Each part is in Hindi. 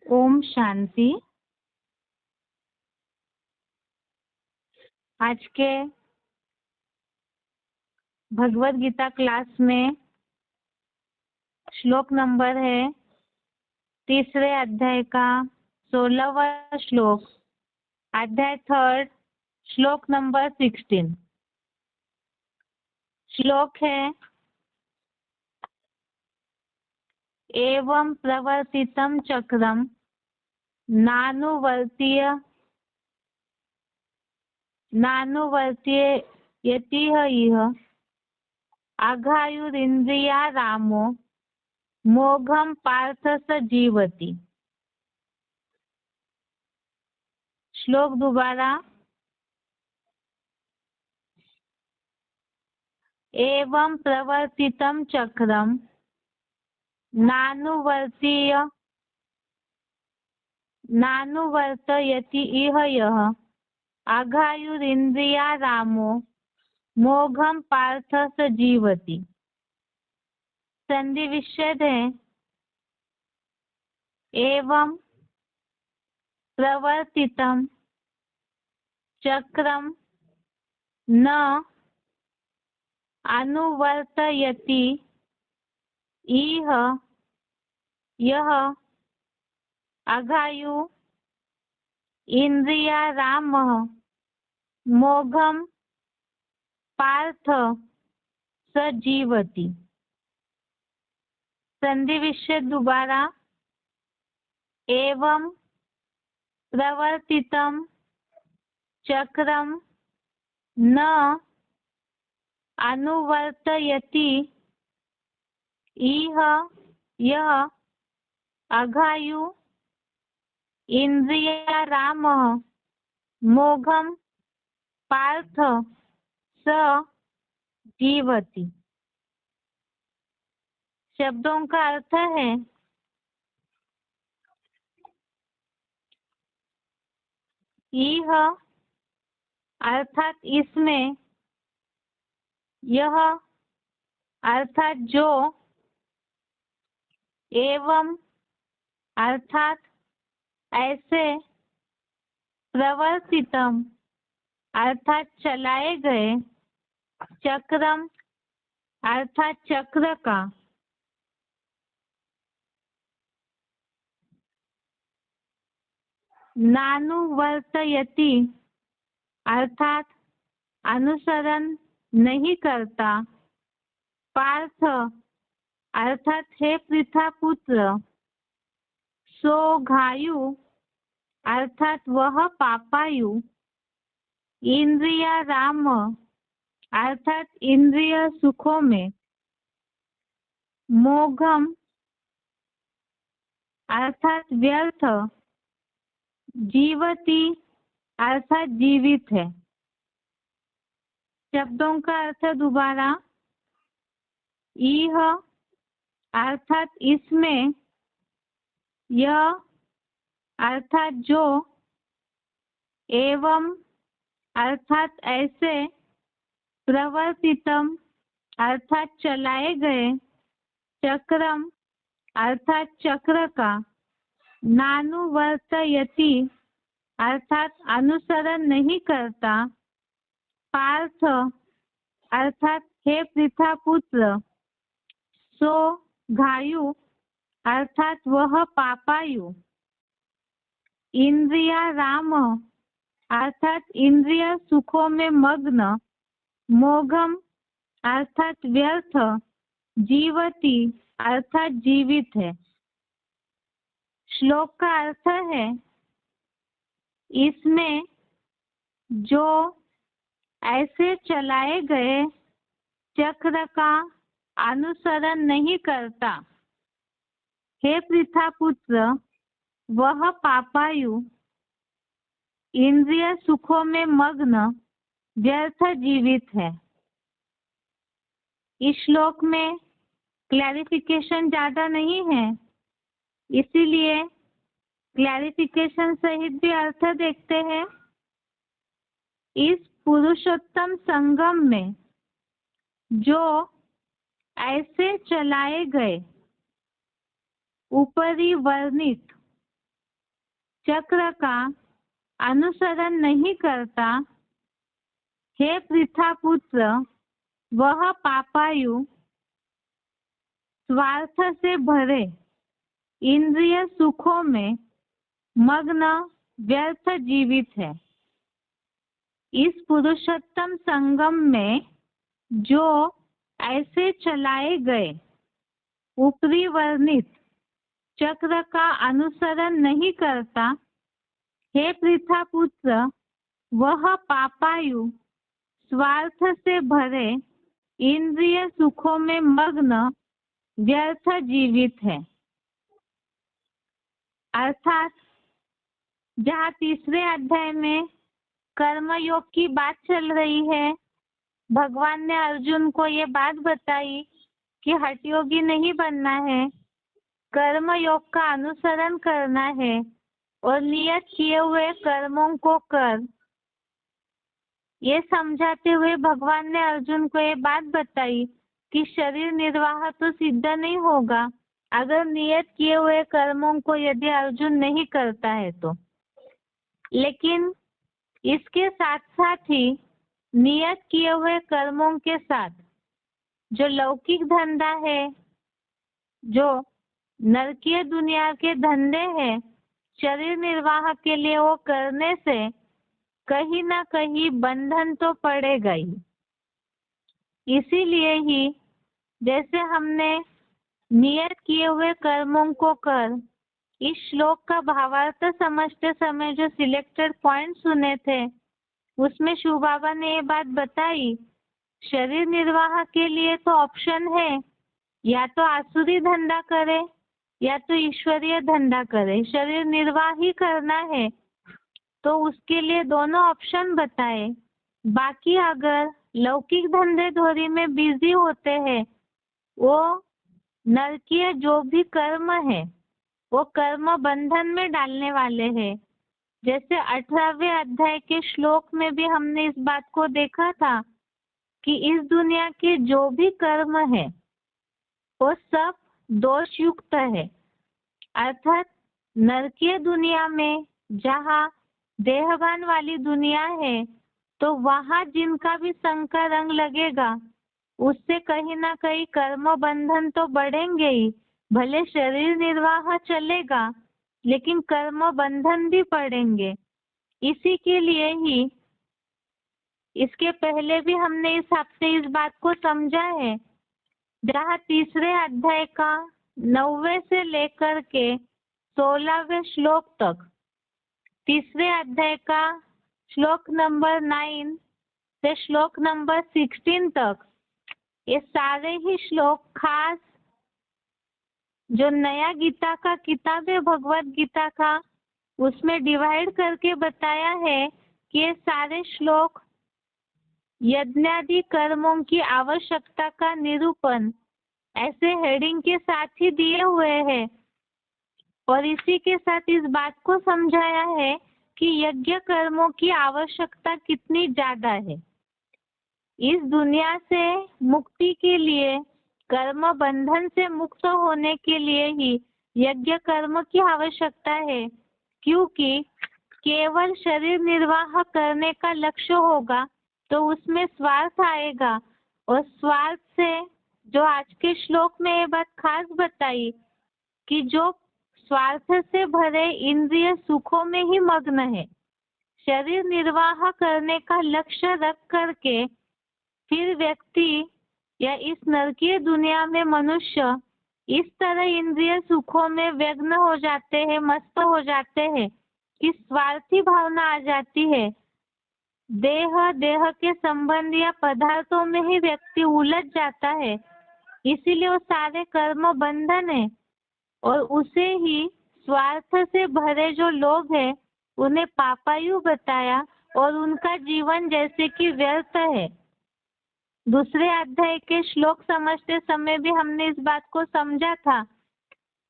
ओम शांति। आज के भगवत गीता क्लास में श्लोक नंबर है तीसरे अध्याय का 16वां श्लोक, अध्याय 3, श्लोक नंबर 16। श्लोक है एवं प्रवर्तितं चक्रम नानुवर्त्यतीह इह अघायुरिन्द्रिया रामो मोघम पार्थ स जीवति। श्लोक दोबारा। एवं प्रवर्तितं चक्रम नानुवर्तयति इह यः अघायुरिन्द्रिया रामो मोघम पार्थ स जीवति। संधि विच्छेद है एवं प्रवर्तितं चक्रम न अनुवर्तयति इह यः अघायु इंद्रिया रामः मोघम पार्थ स जीवति। संधि विच्छेद दोबारा। एवं प्रवर्तितं चक्रम न अनुवर्तयति इह यः अघायु इंद्रिया रामः मोघम पार्थ स जीवति। शब्दों का अर्थ है इह अर्थात इसमें, यह अर्थात जो, एवं अर्थात ऐसे, प्रवर्तितम अर्थात चलाए गए, चक्रम अर्थात चक्र का, नानुवर्तयति अर्थात अनुसरण नहीं करता, पार्थ अर्थात हे पृथा पुत्र, सो घायु अर्थात वह पापायु, इंद्रिया राम अर्थात इंद्रिय सुखों में, मोघम अर्थात व्यर्थ, जीवती अर्थात जीवित है। शब्दों का अर्थ दोबारा। इह अर्थात इसमें, यह अर्थात जो, एवं अर्थात ऐसे, प्रवर्तितम अर्थात चलाए गए, चक्रम अर्थात चक्र का, नानुवर्तयति अर्थात अनुसरण नहीं करता, पार्थ अर्थात हे पृथा पुत्र, सो घायु अर्थात वह पापायु, इंद्रिया राम अर्थात इंद्रिय सुखों में मग्न, मोघम अर्थात व्यर्थ, जीवती अर्थात जीवित है। श्लोक का अर्थ है इसमें जो ऐसे चलाए गए चक्र का अनुसरण नहीं करता, हे पृथा पुत्र, वह पापायु, इंद्रिय सुखों में मग्न, व्यर्थ जीवित है। इस श्लोक में क्लैरिफिकेशन ज्यादा नहीं है, इसीलिए क्लैरिफिकेशन सहित भी अर्थ देखते हैं। इस पुरुषोत्तम संगम में जो ऐसे चलाए गए ऊपरी वर्णित चक्र का अनुसरण नहीं करता, हे पृथापुत्र, वह पापायु स्वार्थ से भरे इंद्रिय सुखों में मग्न व्यर्थ जीवित है। इस पुरुषोत्तम संगम में जो ऐसे चलाए गए ऊपरी वर्णित चक्र का अनुसरण नहीं करता, हे पृथापुत्र, वह पापायु स्वार्थ से भरे इंद्रिय सुखों में मग्न व्यर्थ जीवित है। अर्थात जहाँ तीसरे अध्याय में कर्मयोग की बात चल रही है, भगवान ने अर्जुन को ये बात बताई कि हठयोगी नहीं बनना है, कर्म योग का अनुसरण करना है और नियत किए हुए कर्मों को कर। ये समझाते हुए भगवान ने अर्जुन को ये बात बताई कि शरीर निर्वाह तो सिद्ध नहीं होगा अगर नियत किए हुए कर्मों को यदि अर्जुन नहीं करता है तो। लेकिन इसके साथ साथ ही नियत किए हुए कर्मों के साथ जो लौकिक धंधा है, जो नरकीय दुनिया के धंधे हैं, शरीर निर्वाह के लिए वो करने से कहीं ना कहीं बंधन तो पड़ेगा ही। इसीलिए ही जैसे हमने नियत किए हुए कर्मों को कर इस श्लोक का भावार्थ समझते समय जो सिलेक्टेड पॉइंट सुने थे उसमें शिव बाबा ने ये बात बताई, शरीर निर्वाह के लिए तो ऑप्शन है, या तो आसुरी धंधा करे या तो ईश्वरीय धंधा करे। शरीर निर्वाह ही करना है तो उसके लिए दोनों ऑप्शन बताए। बाकी अगर लौकिक धंधे धोरी में बिजी होते हैं, वो नरकीय जो भी कर्म है वो कर्म बंधन में डालने वाले हैं। जैसे 18वें अध्याय के श्लोक में भी हमने इस बात को देखा था कि इस दुनिया के जो भी कर्म है वो सब दोष युक्त है। अर्थात नरकीय दुनिया में जहाँ देहभान वाली दुनिया है तो वहाँ जिनका भी संग का रंग लगेगा उससे कहीं ना कहीं कर्म बंधन तो बढ़ेंगे ही। भले शरीर निर्वाह चलेगा लेकिन कर्म बंधन भी पड़ेंगे। इसी के लिए ही इसके पहले भी हमने इस हफ्ते इस बात को समझा है, जहाँ तीसरे अध्याय का 9वें से लेकर के 16वें श्लोक तक, तीसरे अध्याय का श्लोक नंबर 9 से श्लोक नंबर 16 तक, ये सारे ही श्लोक खास जो नया गीता का किताब है भगवत गीता का, उसमें डिवाइड करके बताया है कि ये सारे श्लोक यज्ञादि कर्मों की आवश्यकता का निरूपण ऐसे हेडिंग के साथ ही दिए हुए हैं। और इसी के साथ इस बात को समझाया है कि यज्ञ कर्मों की आवश्यकता कितनी ज्यादा है। इस दुनिया से मुक्ति के लिए, कर्म बंधन से मुक्त होने के लिए ही यज्ञ कर्म की आवश्यकता है, क्योंकि केवल शरीर निर्वाह करने का लक्ष्य होगा तो उसमें स्वार्थ आएगा। और स्वार्थ से जो आज के श्लोक में ये बात खास बताई कि जो स्वार्थ से भरे इंद्रिय सुखों में ही मग्न है, शरीर निर्वाह करने का लक्ष्य रख करके फिर व्यक्ति या इस नरकीय दुनिया में मनुष्य इस तरह इंद्रिय सुखों में व्यग्न हो जाते हैं, मस्त हो जाते हैं कि स्वार्थी भावना आ जाती है। देह के संबंध या पदार्थों में ही व्यक्ति उलझ जाता है। इसीलिए वो सारे कर्म बंधन है और उसे ही स्वार्थ से भरे जो लोग हैं उन्हें पापायु बताया और उनका जीवन जैसे कि व्यर्थ है। दूसरे अध्याय के श्लोक समझते समय भी हमने इस बात को समझा था,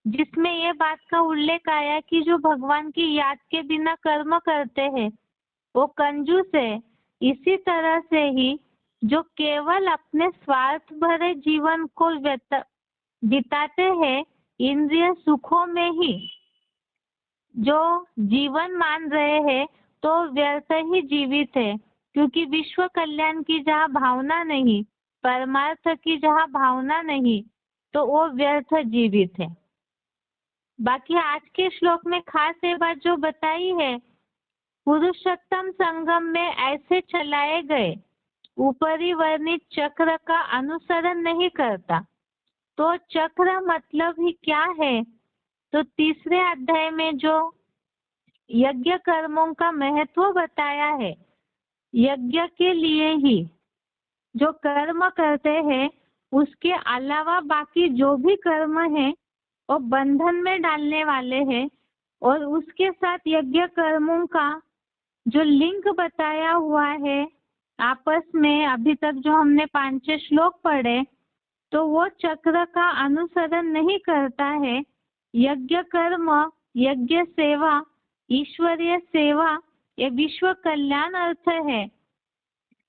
जिसमें ये बात का उल्लेख आया कि जो भगवान की याद के बिना कर्म करते हैं वो कंजूस है। इसी तरह से ही जो केवल अपने स्वार्थ भरे जीवन को बिताते हैं इंद्रिय सुखों में ही, जो जीवन मान रहे हैं तो व्यर्थ ही जीवित है, क्योंकि विश्व कल्याण की जहाँ भावना नहीं, परमार्थ की जहाँ भावना नहीं, तो वो व्यर्थ जीवित है। बाकी आज के श्लोक में खास ये बात जो बताई है, पुरुषोत्तम संगम में ऐसे चलाए गए ऊपरी वर्णित चक्र का अनुसरण नहीं करता। तो चक्र मतलब ही क्या है? तो तीसरे अध्याय में जो यज्ञ कर्मों का महत्व बताया है, यज्ञ के लिए ही जो कर्म करते हैं उसके अलावा बाकी जो भी कर्म है वो बंधन में डालने वाले हैं। और उसके साथ यज्ञ कर्मों का जो लिंक बताया हुआ है आपस में, अभी तक जो हमने 5 श्लोक पढ़े, तो वो चक्र का अनुसरण नहीं करता है। यज्ञ कर्म, यज्ञ सेवा, ईश्वरीय सेवा, ये विश्व कल्याण अर्थ है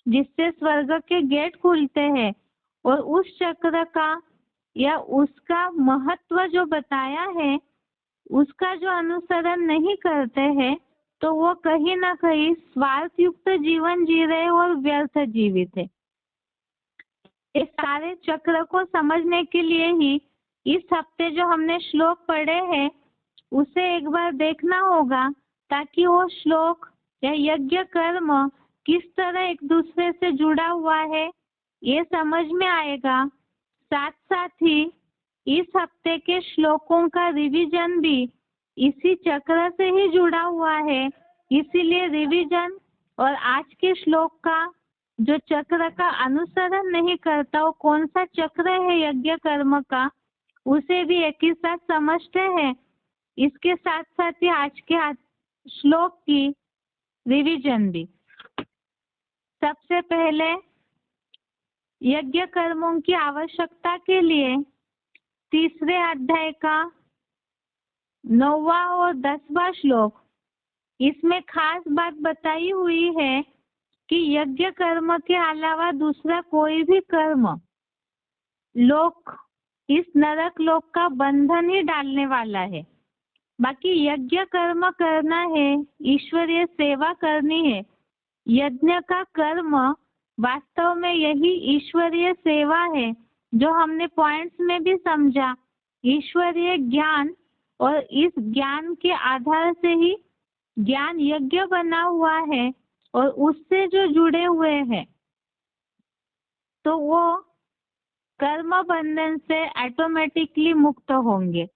जिससे स्वर्ग के गेट खुलते हैं। और उस चक्र का या उसका महत्व जो बताया है उसका जो अनुसरण नहीं करते हैं तो वो कहीं ना कहीं स्वार्थ युक्त जीवन जी रहे और व्यर्थ जीवित है। इस सारे चक्र को समझने के लिए ही इस हफ्ते जो हमने श्लोक पढ़े हैं उसे एक बार देखना होगा, ताकि वो श्लोक या यज्ञ कर्म किस तरह एक दूसरे से जुड़ा हुआ है ये समझ में आएगा। साथ साथ ही इस हफ्ते के श्लोकों का रिवीजन भी इसी चक्र से ही जुड़ा हुआ है, इसीलिए रिवीजन और आज के श्लोक का जो चक्र का अनुसरण नहीं करता वो कौन सा चक्र है यज्ञ कर्म का, उसे भी एक ही साथ समझते हैं। इसके साथ साथ ही आज के श्लोक की रिवीजन भी। सबसे पहले यज्ञ कर्मों की आवश्यकता के लिए तीसरे अध्याय का 9वां और 10वां श्लोक, इसमें खास बात बताई हुई है कि यज्ञ कर्म के अलावा दूसरा कोई भी कर्म लोक, इस नरक लोक का बंधन ही डालने वाला है। बाकी यज्ञ कर्म करना है, ईश्वरीय सेवा करनी है। यज्ञ का कर्म वास्तव में यही ईश्वरीय सेवा है, जो हमने पॉइंट्स में भी समझा। ईश्वरीय ज्ञान और इस ज्ञान के आधार से ही ज्ञान यज्ञ बना हुआ है और उससे जो जुड़े हुए हैं तो वो कर्म बंधन से ऑटोमेटिकली मुक्त होंगे।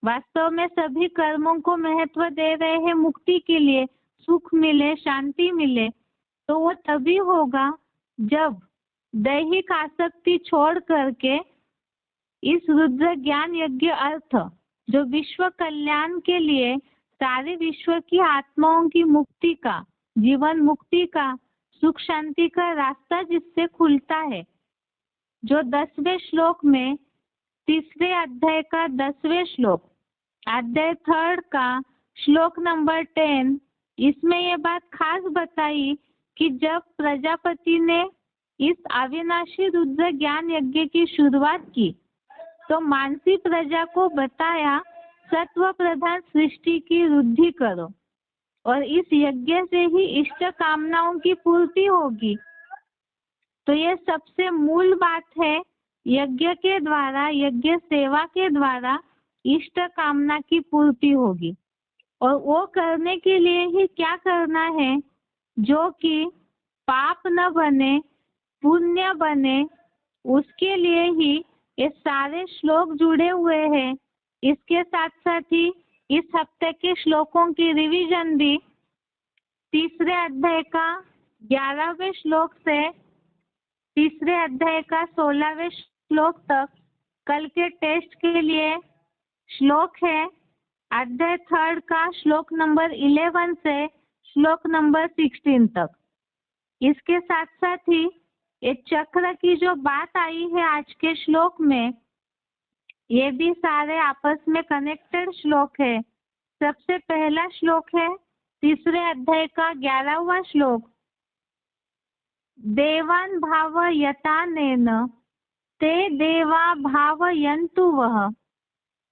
वास्तव में सभी कर्मों को महत्व दे रहे हैं मुक्ति के लिए, सुख मिले, शांति मिले, तो वो तभी होगा जब दैहिक आसक्ति छोड़ करके इस रुद्र ज्ञान यज्ञ अर्थ जो विश्व कल्याण के लिए सारे विश्व की आत्माओं की मुक्ति का, जीवन मुक्ति का, सुख शांति का रास्ता जिससे खुलता है, जो 10वें श्लोक में तीसरे अध्याय का 10वें श्लोक, अध्याय 3 का श्लोक नंबर 10, इसमें ये बात खास बताई कि जब प्रजापति ने इस अविनाशी रुद्र ज्ञान यज्ञ की शुरुआत की तो मानसी प्रजा को बताया सत्व प्रधान सृष्टि की वृद्धि करो और इस यज्ञ से ही इष्ट कामनाओं की पूर्ति होगी। तो ये सबसे मूल बात है, यज्ञ के द्वारा, यज्ञ सेवा के द्वारा इष्ट कामना की पूर्ति होगी। और वो करने के लिए ही क्या करना है, जो कि पाप न बने, पुण्य बने, उसके लिए ही ये सारे श्लोक जुड़े हुए हैं। इसके साथ साथ ही इस हफ्ते के श्लोकों की रिवीजन भी तीसरे अध्याय का 11वें श्लोक से तीसरे अध्याय का 16वें श्लोक तक कल के टेस्ट के लिए श्लोक है। अध्याय 3 का श्लोक नंबर 11 से श्लोक नंबर 16 तक। इसके साथ साथ ही ये चक्र की जो बात आई है आज के श्लोक में, ये भी सारे आपस में कनेक्टेड श्लोक है। सबसे पहला श्लोक है तीसरे अध्याय का 11वां श्लोक, देवान भावयतानेन ते देवा भावयन्तु वः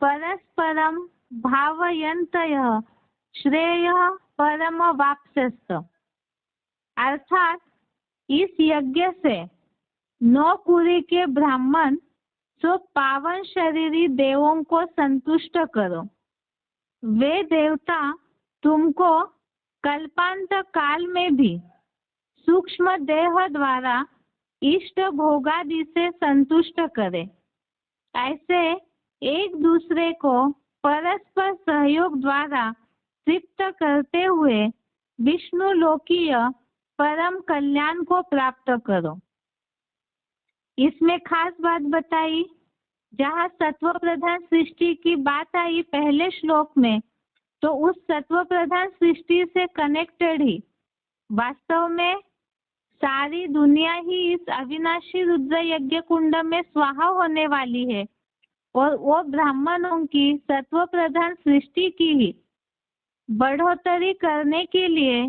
परस्परम भावयन्तयः श्रेयः परम वाप्स्यस्त। अर्थात इस यज्ञ से नौकुरी के ब्राह्मण सो पावन शरीरी देवों को संतुष्ट करो। वे देवता तुमको कल्पांत काल में भी सूक्ष्म देह द्वारा इष्ट भोगादि से संतुष्ट करे। ऐसे एक दूसरे को परस्पर सहयोग द्वारा तृप्त करते हुए विष्णु लोकीय परम कल्याण को प्राप्त करो। इसमें खास बात बताई, जहाँ सत्व प्रधान सृष्टि की बात आई पहले श्लोक में, तो उस सत्व प्रधान सृष्टि से कनेक्टेड ही वास्तव में सारी दुनिया ही इस अविनाशी रुद्र यज्ञ कुंड में स्वाहा होने वाली है, और वो ब्राह्मणों की सत्व प्रधान सृष्टि की ही बढ़ोतरी करने के लिए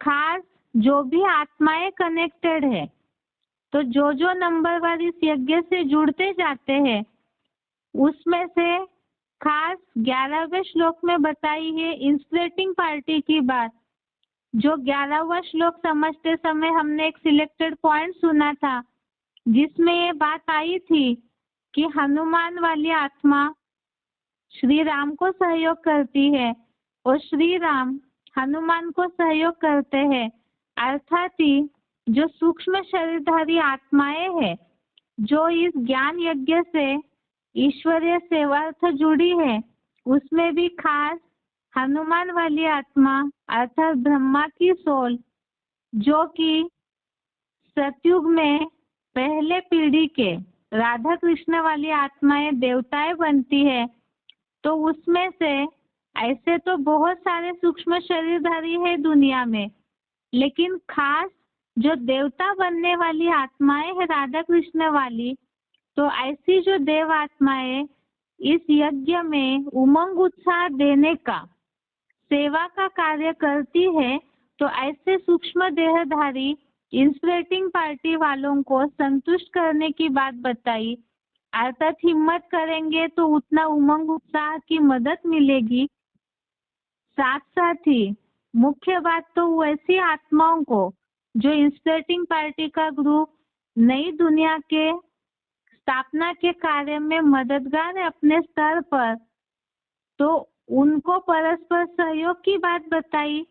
खास जो भी आत्माएं कनेक्टेड है, तो जो नंबर वार इस यज्ञ से जुड़ते जाते हैं, उसमें से खास 11वें श्लोक में बताई है इंस्पिरेटिंग पार्टी की बात। जो 11वां श्लोक समझते समय हमने एक सिलेक्टेड पॉइंट सुना था, जिसमें ये बात आई थी कि हनुमान वाली आत्मा श्री राम को सहयोग करती है और श्री राम हनुमान को सहयोग करते हैं। अर्थात ही जो सूक्ष्म शरीरधारी आत्माएं हैं, जो इस ज्ञान यज्ञ से ईश्वरीय सेवार्थ जुड़ी है, उसमें भी खास हनुमान वाली आत्मा अर्थात ब्रह्मा की सोल, जो कि सतयुग में पहले पीढ़ी के राधा कृष्ण वाली आत्माएं देवताएं बनती है। तो उसमें से ऐसे तो बहुत सारे सूक्ष्म शरीरधारी है दुनिया में, लेकिन खास जो देवता बनने वाली आत्माएं है राधा कृष्ण वाली, तो ऐसी जो देव आत्माएं इस यज्ञ में उमंग उत्साह देने का, सेवा का कार्य करती है। तो ऐसे सूक्ष्म देहधारी इंस्पिरेटिंग पार्टी वालों को संतुष्ट करने की बात बताई। अर्थात हिम्मत करेंगे तो उतना उमंग उत्साह की मदद मिलेगी। साथ साथ ही मुख्य बात तो वैसी आत्माओं को जो इंस्पिरेटिंग पार्टी का ग्रुप नई दुनिया के स्थापना के कार्य में मददगार है अपने स्तर पर, तो उनको परस्पर सहयोग की बात बताई।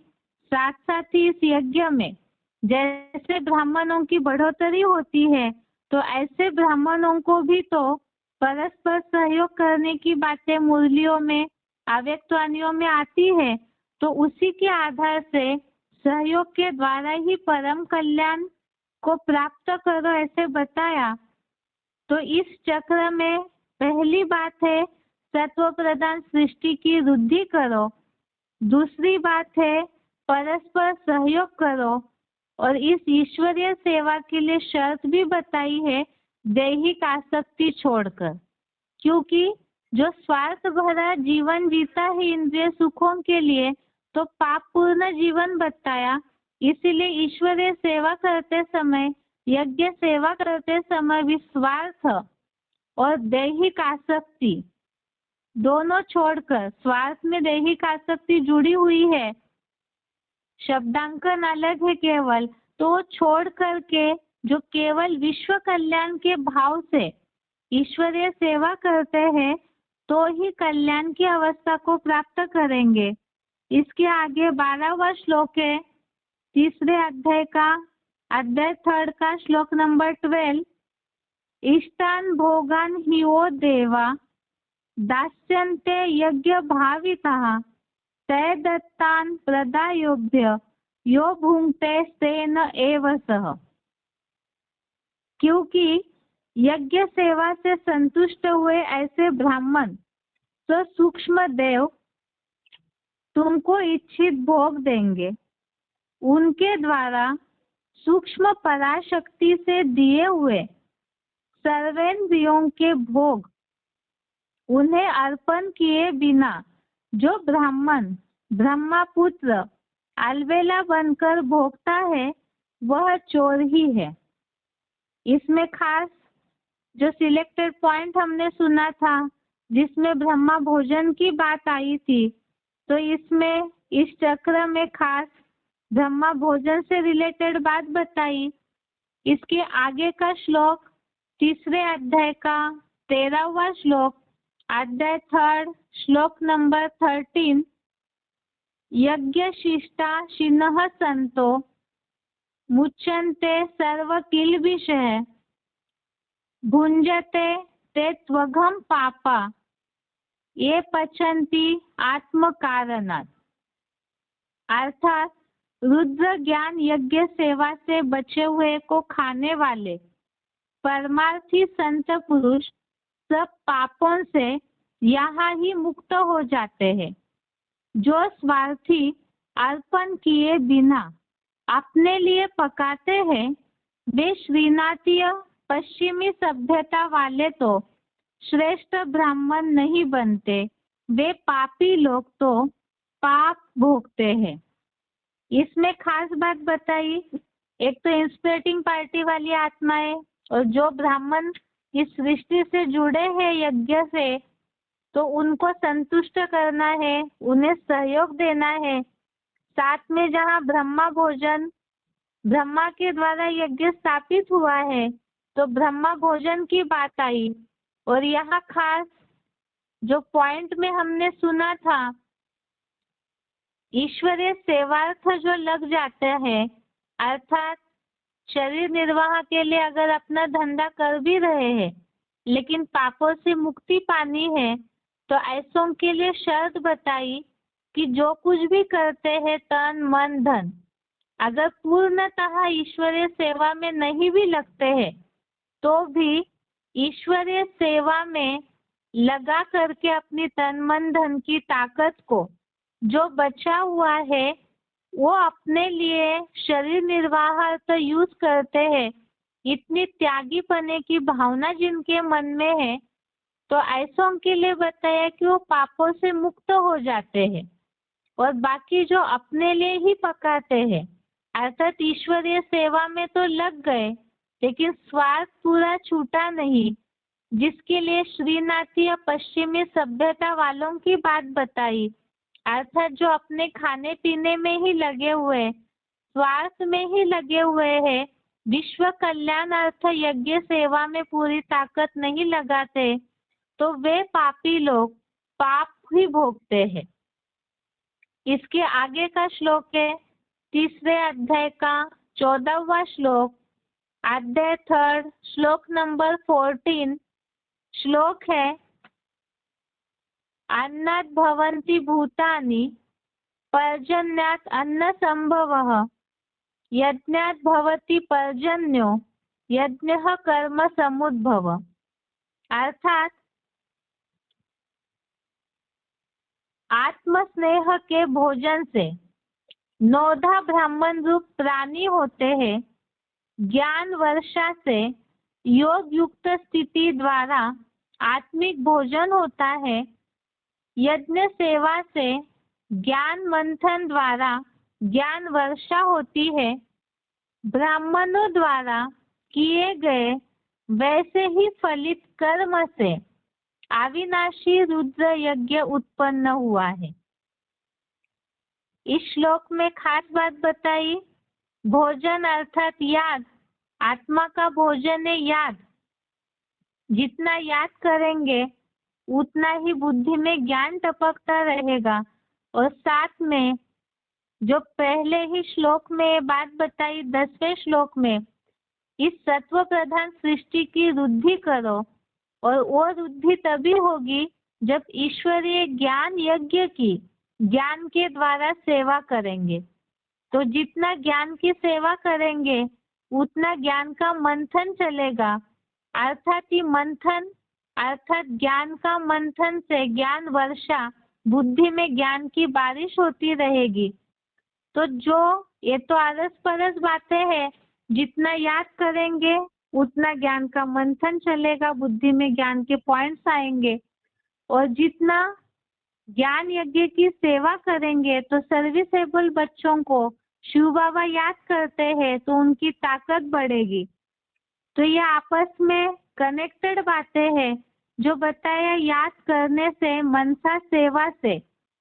साथ साथ ही इस यज्ञ में जैसे ब्राह्मणों की बढ़ोतरी होती है, तो ऐसे ब्राह्मणों को भी तो परस्पर सहयोग करने की बातें मुरलियों में अव्यक्तवाणियों में आती है। तो उसी के आधार से सहयोग के द्वारा ही परम कल्याण को प्राप्त करो ऐसे बताया। तो इस चक्र में पहली बात है सत्व प्रधान सृष्टि की वृद्धि करो, दूसरी बात है परस्पर सहयोग करो, और इस ईश्वरीय सेवा के लिए शर्त भी बताई है दैहिक आसक्ति छोड़कर, क्योंकि जो स्वार्थ भरा जीवन जीता है इंद्रिय सुखों के लिए, तो पाप पूर्ण जीवन बताया। इसीलिए ईश्वरीय सेवा करते समय, यज्ञ सेवा करते समय भी स्वार्थ और दैहिक आसक्ति दोनों छोड़कर, स्वार्थ में दैहिक आसक्ति जुड़ी हुई है, शब्दांकन अलग है केवल, तो छोड़ करके जो केवल विश्व कल्याण के भाव से ईश्वरीय सेवा करते हैं, तो ही कल्याण की अवस्था को प्राप्त करेंगे। इसके आगे 12वां श्लोक है तीसरे अध्याय का, अध्याय 3 का श्लोक नंबर 12। इष्टान भोगान हि वो देवा दास्यन्ते यज्ञ भावितः तय दत्तान प्रदायोभ्य यो भुंक्ते तेन एव सः। क्योंकि यज्ञ सेवा से संतुष्ट हुए ऐसे ब्राह्मण तो सूक्ष्म देव तुमको इच्छित भोग देंगे। उनके द्वारा सूक्ष्म पराशक्ति से दिए हुए सर्वेंद्रियों के भोग उन्हें अर्पण किए बिना जो ब्राह्मण ब्रह्मपुत्र अलबेला बनकर भोगता है, वह चोर ही है। इसमें खास जो सिलेक्टेड पॉइंट हमने सुना था, जिसमें ब्रह्मा भोजन की बात आई थी, तो इसमें इस चक्र में खास ब्रह्मा भोजन से रिलेटेड बात बताई। इसके आगे का श्लोक 3 अध्याय का 13वां श्लोक, अध्याय 3 श्लोक नंबर 13, यज्ञ शिष्टा शिनः संतो मुच्यन्ते सर्व किल्बिषः भुंजते ते त्वघं पापा ये पचन्ति आत्म कारणात्। अर्थात रुद्र ज्ञान यज्ञ सेवा से बचे हुए को खाने वाले परमार्थी संत पुरुष सब पापों से यहाँ ही मुक्त हो जाते हैं। जो स्वार्थी अर्पण किए बिना अपने लिए पकाते हैं वे श्रीनाथीय पश्चिमी सभ्यता वाले तो श्रेष्ठ ब्राह्मण नहीं बनते, वे पापी लोग तो पाप भोगते हैं। इसमें खास बात बताई, एक तो इंस्पिरेटिंग पार्टी वाली आत्माएं और जो ब्राह्मण इस सृष्टि से जुड़े हैं यज्ञ से, तो उनको संतुष्ट करना है, उन्हें सहयोग देना है। साथ में जहाँ ब्रह्मा भोजन ब्रह्मा के द्वारा यज्ञ स्थापित हुआ है तो ब्रह्मा भोजन की बात आई। और यहाँ खास जो पॉइंट में हमने सुना था, ईश्वरीय सेवार्थ जो लग जाते हैं, अर्थात शरीर निर्वाह के लिए अगर अपना धंधा कर भी रहे हैं लेकिन पापों से मुक्ति पानी है, तो ऐसों के लिए शर्त बताई कि जो कुछ भी करते हैं तन मन धन, अगर पूर्णतः ईश्वरीय सेवा में नहीं भी लगते हैं तो भी ईश्वरीय सेवा में लगा करके अपनी तन मन धन की ताकत को जो बचा हुआ है वो अपने लिए शरीर निर्वाह तो यूज करते हैं। इतनी त्यागी पने की भावना जिनके मन में है तो ऐसों के लिए बताया कि वो पापों से मुक्त हो जाते हैं। और बाकी जो अपने लिए ही पकाते हैं, अर्थात ईश्वरीय सेवा में तो लग गए लेकिन स्वार्थ पूरा छूटा नहीं, जिसके लिए श्रीनाथीय पश्चिमी सभ्यता वालों की बात बताई। अर्थात जो अपने खाने पीने में ही लगे हुए, स्वार्थ में ही लगे हुए हैं, विश्व कल्याण अर्थ यज्ञ सेवा में पूरी ताकत नहीं लगाते, तो वे पापी लोग पाप ही भोगते हैं। इसके आगे का श्लोक है 3 अध्याय का 14वां श्लोक, अध्याय 3 श्लोक नंबर 14। श्लोक है, अन्नात् भवन्ति भूतानि पर्जन्यात् अन्न संभवः यज्ञात् भवति पर्जन्यो यज्ञः कर्म समुद्भव। अर्थात आत्मस्नेह के भोजन से 9 ब्राह्मण रूप प्राणी होते हैं। ज्ञान वर्षा से योग युक्त स्थिति द्वारा आत्मिक भोजन होता है। यज्ञ सेवा से ज्ञान मंथन द्वारा ज्ञान वर्षा होती है। ब्राह्मणों द्वारा किए गए वैसे ही फलित कर्म से अविनाशी रुद्र यज्ञ उत्पन्न हुआ है। इस श्लोक में खास बात बताई, भोजन अर्थात याद, आत्मा का भोजन है याद। जितना याद करेंगे उतना ही बुद्धि में ज्ञान टपकता रहेगा। और साथ में जो पहले ही श्लोक में बात बताई 10वें श्लोक में, इस सत्व प्रधान सृष्टि की वृद्धि करो, और वो वृद्धि तभी होगी जब ईश्वरीय ज्ञान यज्ञ की ज्ञान के द्वारा सेवा करेंगे। तो जितना ज्ञान की सेवा करेंगे उतना ज्ञान का मंथन चलेगा। अर्थात ही मंथन अर्थात ज्ञान का मंथन से ज्ञान वर्षा, बुद्धि में ज्ञान की बारिश होती रहेगी। तो जो ये तो आरस परस बातें हैं, जितना याद करेंगे उतना ज्ञान का मंथन चलेगा, बुद्धि में ज्ञान के पॉइंट्स आएंगे। और जितना ज्ञान यज्ञ की सेवा करेंगे तो सर्विसेबल बच्चों को शिव बाबा याद करते हैं तो उनकी ताकत बढ़ेगी। तो ये आपस में कनेक्टेड बातें हैं जो बताया याद करने से, मनसा सेवा से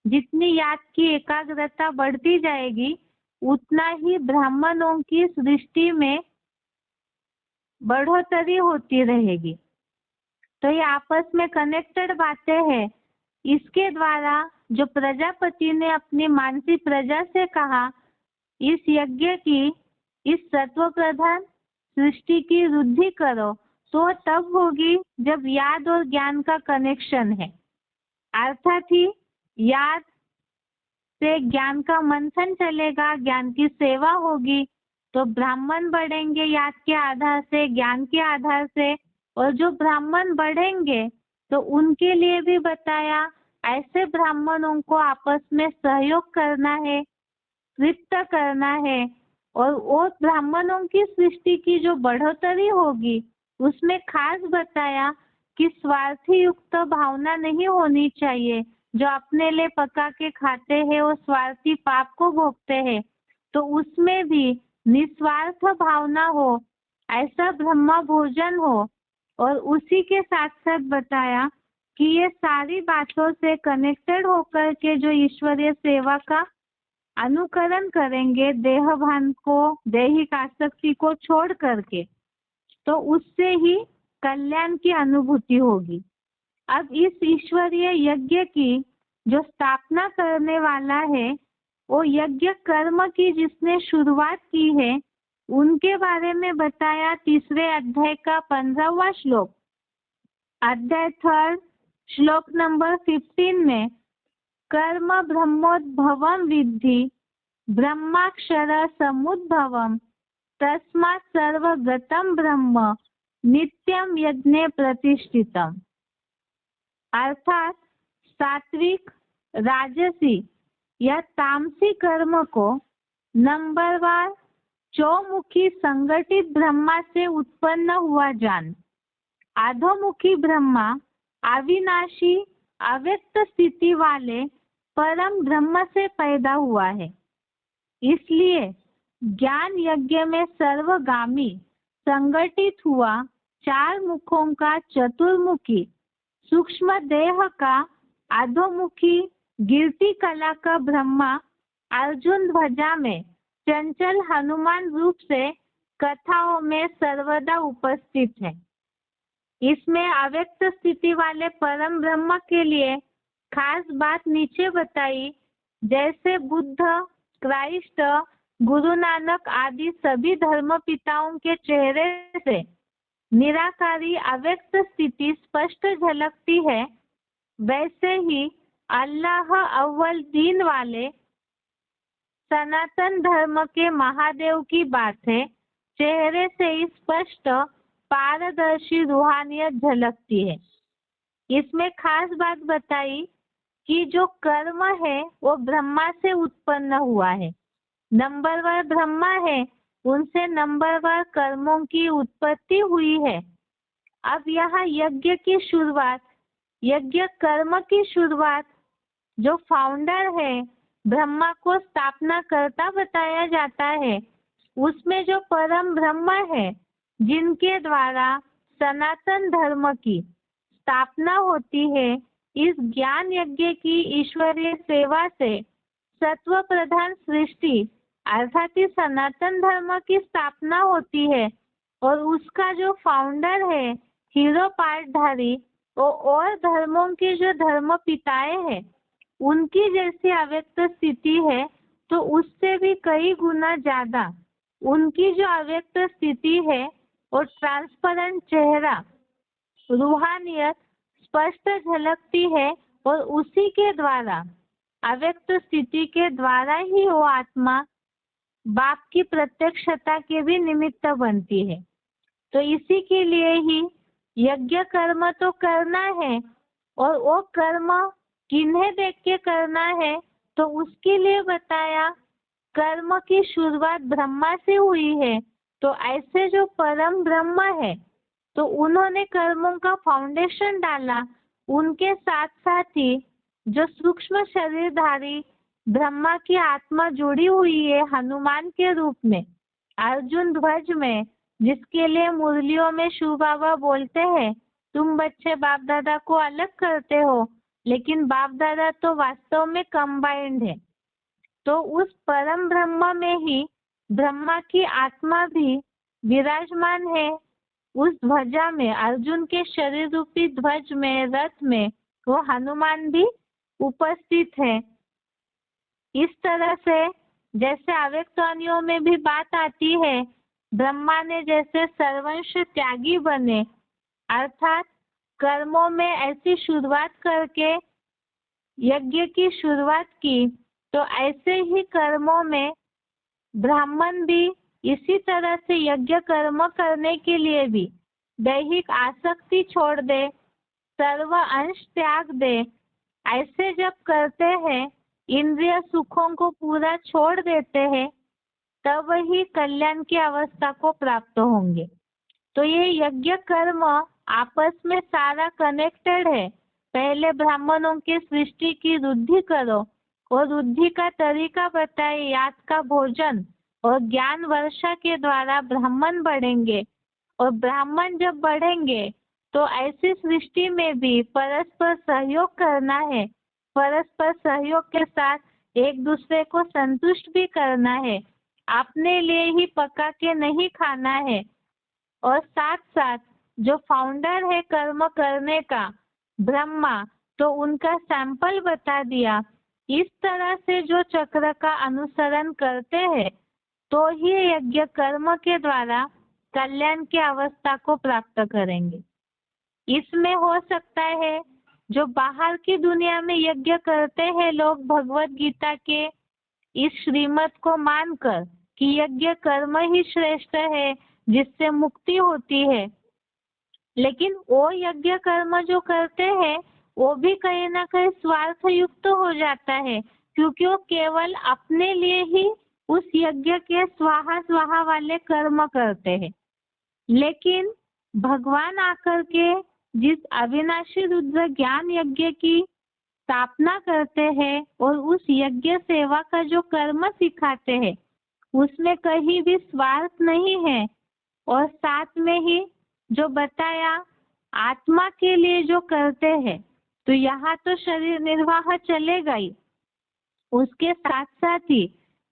जितनी याद की एकाग्रता बढ़ती जाएगी उतना ही ब्राह्मणों की सृष्टि में बढ़ोतरी होती रहेगी। तो ये आपस में कनेक्टेड बातें हैं। इसके द्वारा जो प्रजापति ने अपनी मानसी प्रजा से कहा, इस यज्ञ की, इस सत्व प्रधान सृष्टि की वृद्धि करो, तो तब होगी जब याद और ज्ञान का कनेक्शन है। अर्थात ही याद से ज्ञान का मंथन चलेगा, ज्ञान की सेवा होगी, तो ब्राह्मण बढ़ेंगे याद के आधार से, ज्ञान के आधार से। और जो ब्राह्मण बढ़ेंगे तो उनके लिए भी बताया, ऐसे ब्राह्मणों को आपस में सहयोग करना है, तृप्त करना है। और वो ब्राह्मणों की सृष्टि की जो बढ़ोतरी होगी उसमें खास बताया कि स्वार्थी युक्त भावना नहीं होनी चाहिए। जो अपने लिए पका के खाते हैं वो स्वार्थी पाप को भोगते हैं, तो उसमें भी निस्वार्थ भावना हो, ऐसा ब्रह्म भोजन हो। और उसी के साथ साथ बताया कि ये सारी बातों से कनेक्टेड होकर के जो ईश्वरीय सेवा का अनुकरण करेंगे, देह भान को, दैहिक आसक्ति को छोड़ करके, तो उससे ही कल्याण की अनुभूति होगी। अब इस ईश्वरीय यज्ञ की जो स्थापना करने वाला है, वो यज्ञ कर्म की जिसने शुरुआत की है, उनके बारे में बताया। तीसरे अध्याय का 15वां श्लोक, अध्याय 3 श्लोक नंबर 15 में, कर्म ब्रह्मोद्भवम विद्धि ब्रह्माक्षर समुद्भवम तस्मात् सर्वगतम ब्रह्म नित्यम यज्ञे प्रतिष्ठितम। अर्थात सात्विक, राजसी या तामसी कर्म को नंबरवार चौमुखी संगठित ब्रह्मा से उत्पन्न हुआ जान। आधोमुखी ब्रह्मा अविनाशी अव्यक्त स्थिति वाले परम ब्रह्म से पैदा हुआ है। इसलिए ज्ञान यज्ञ में सर्वगामी संगठित हुआ 4 मुखों का चतुर्मुखी सूक्ष्म देह का अधोमुखी गिरती कला का ब्रह्मा अर्जुन ध्वजा में चंचल हनुमान रूप से कथाओं में सर्वदा उपस्थित है। इसमें अव्यक्त स्थिति वाले परम ब्रह्म के लिए खास बात नीचे बताई। जैसे बुद्ध, क्राइस्ट, गुरु नानक आदि सभी धर्म पिताओं के चेहरे से निराकारी अव्यक्त स्थिति स्पष्ट झलकती है, वैसे ही अल्लाह अव्वल दीन वाले सनातन धर्म के महादेव की बात है। चेहरे से ही स्पष्ट पारदर्शी रूहानियत झलकती है। इसमें खास बात बताई कि जो कर्म है वो ब्रह्मा से उत्पन्न हुआ है। नंबरवार ब्रह्मा है, उनसे नंबरवार कर्मों की उत्पत्ति हुई है। अब यहाँ यज्ञ की शुरुआत, यज्ञ कर्म की शुरुआत, जो फाउंडर है, ब्रह्मा को स्थापना करता बताया जाता है। उसमें जो परम ब्रह्म है, जिनके द्वारा सनातन धर्म की स्थापना होती है, इस ज्ञान यज्ञ की ईश्वरीय सेवा से सत्व प्रधान सृष्टि अर्थात सनातन धर्म की स्थापना होती है। और उसका जो फाउंडर है, हीरो पार्टधारी, वो और धर्मों के जो धर्म पिताएं हैं, उनकी जैसी अव्यक्त स्थिति है, तो उससे भी कई गुना ज्यादा उनकी जो अव्यक्त स्थिति है और ट्रांसपेरेंट चेहरा, रूहानियत स्पष्ट झलकती है। और उसी के द्वारा, अव्यक्त स्थिति के द्वारा ही वो आत्मा बाप की प्रत्यक्षता के भी निमित्त बनती है। तो इसी के लिए ही यज्ञ कर्म तो करना है, और वो कर्म किन्हें देख के करना है, तो उसके लिए बताया कर्म की शुरुआत ब्रह्मा से हुई है। तो ऐसे जो परम ब्रह्म है, तो उन्होंने कर्मों का फाउंडेशन डाला। उनके साथ साथ ही जो सूक्ष्म शरीरधारी ब्रह्मा की आत्मा जुड़ी हुई है हनुमान के रूप में, अर्जुन ध्वज में, जिसके लिए मुरलियों में शिव बाबा बोलते हैं, तुम बच्चे बाप दादा को अलग करते हो, लेकिन बाप दादा तो वास्तव में कंबाइंड है। तो उस परम ब्रह्म में ही ब्रह्मा की आत्मा भी विराजमान है। उस ध्वजा में, अर्जुन के शरीर रूपी ध्वज में, रथ में, वो हनुमान भी उपस्थित है। इस तरह से जैसे अव्यक्तवाणियों में भी बात आती है, ब्रह्मा ने जैसे सर्वंश त्यागी बने, अर्थात कर्मों में ऐसी शुरुआत करके यज्ञ की शुरुआत की, तो ऐसे ही कर्मों में ब्राह्मण भी इसी तरह से यज्ञ कर्म करने के लिए भी दैहिक आसक्ति छोड़ दे, सर्व अंश त्याग दे। ऐसे जब करते हैं, इंद्रिय सुखों को पूरा छोड़ देते हैं, तब ही कल्याण की अवस्था को प्राप्त होंगे। तो ये यज्ञ कर्म आपस में सारा कनेक्टेड है। पहले ब्राह्मणों की सृष्टि की रुद्धि करो और रुद्धि का तरीका बताए, याद का भोजन और ज्ञान वर्षा के द्वारा ब्राह्मण बढ़ेंगे, और ब्राह्मण जब बढ़ेंगे तो ऐसी सृष्टि में भी परस्पर सहयोग करना है। परस्पर सहयोग के साथ एक दूसरे को संतुष्ट भी करना है, अपने लिए ही पका के नहीं खाना है। और साथ साथ जो फाउंडर है कर्म करने का, ब्रह्मा, तो उनका सैंपल बता दिया। इस तरह से जो चक्र का अनुसरण करते हैं, तो ही यज्ञ कर्म के द्वारा कल्याण की अवस्था को प्राप्त करेंगे। इसमें हो सकता है जो बाहर की दुनिया में यज्ञ करते हैं लोग, भगवत गीता के इस श्रीमत को मानकर कि यज्ञ कर्म ही श्रेष्ठ है जिससे मुक्ति होती है, लेकिन वो यज्ञ कर्म जो करते हैं वो भी कहीं ना कहीं स्वार्थ युक्त हो जाता है, क्योंकि वो केवल अपने लिए ही उस यज्ञ के स्वाहा स्वाहा वाले कर्म करते हैं। लेकिन भगवान आकर के जिस अविनाशी रुद्र ज्ञान यज्ञ की स्थापना करते हैं और उस यज्ञ सेवा का जो कर्म सिखाते हैं, उसमें कहीं भी स्वार्थ नहीं है। और साथ में ही जो बताया आत्मा के लिए जो करते हैं, तो यहाँ तो शरीर निर्वाह चलेगा ही, उसके साथ साथ ही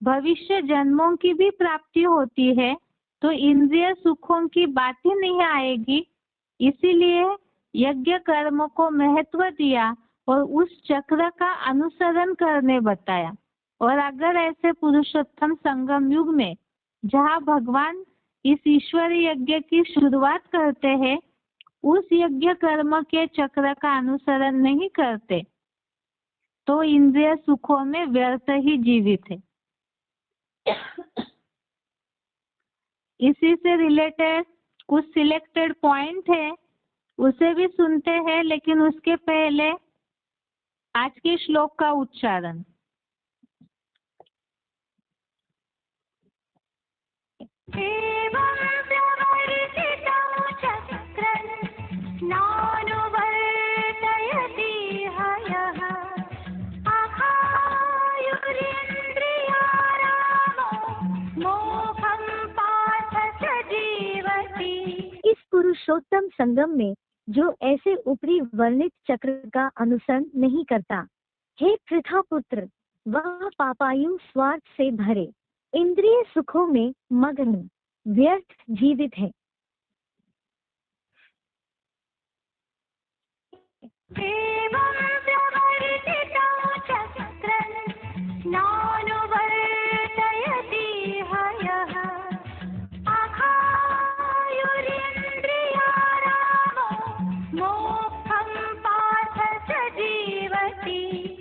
भविष्य जन्मों की भी प्राप्ति होती है, तो इंद्रिय सुखों की बात ही नहीं आएगी। इसीलिए यज्ञ कर्म को महत्व दिया और उस चक्र का अनुसरण करने बताया। और अगर ऐसे पुरुषोत्तम संगम युग में जहाँ भगवान इस ईश्वरीय यज्ञ की शुरुआत करते हैं, उस यज्ञ कर्म के चक्र का अनुसरण नहीं करते, तो इंद्रिय सुखों में व्यर्थ ही जीवित है। इसी से रिलेटेड कुछ सिलेक्टेड पॉइंट है, उसे भी सुनते हैं, लेकिन उसके पहले आज के श्लोक का उच्चारण। इस पुरुषोत्तम संगम में जो ऐसे ऊपरी वर्णित चक्र का अनुसरण नहीं करता, हे पृथा पुत्र, वह पापायु स्वार्थ से भरे इंद्रिय सुखों में मग्न व्यर्थ जीवित है।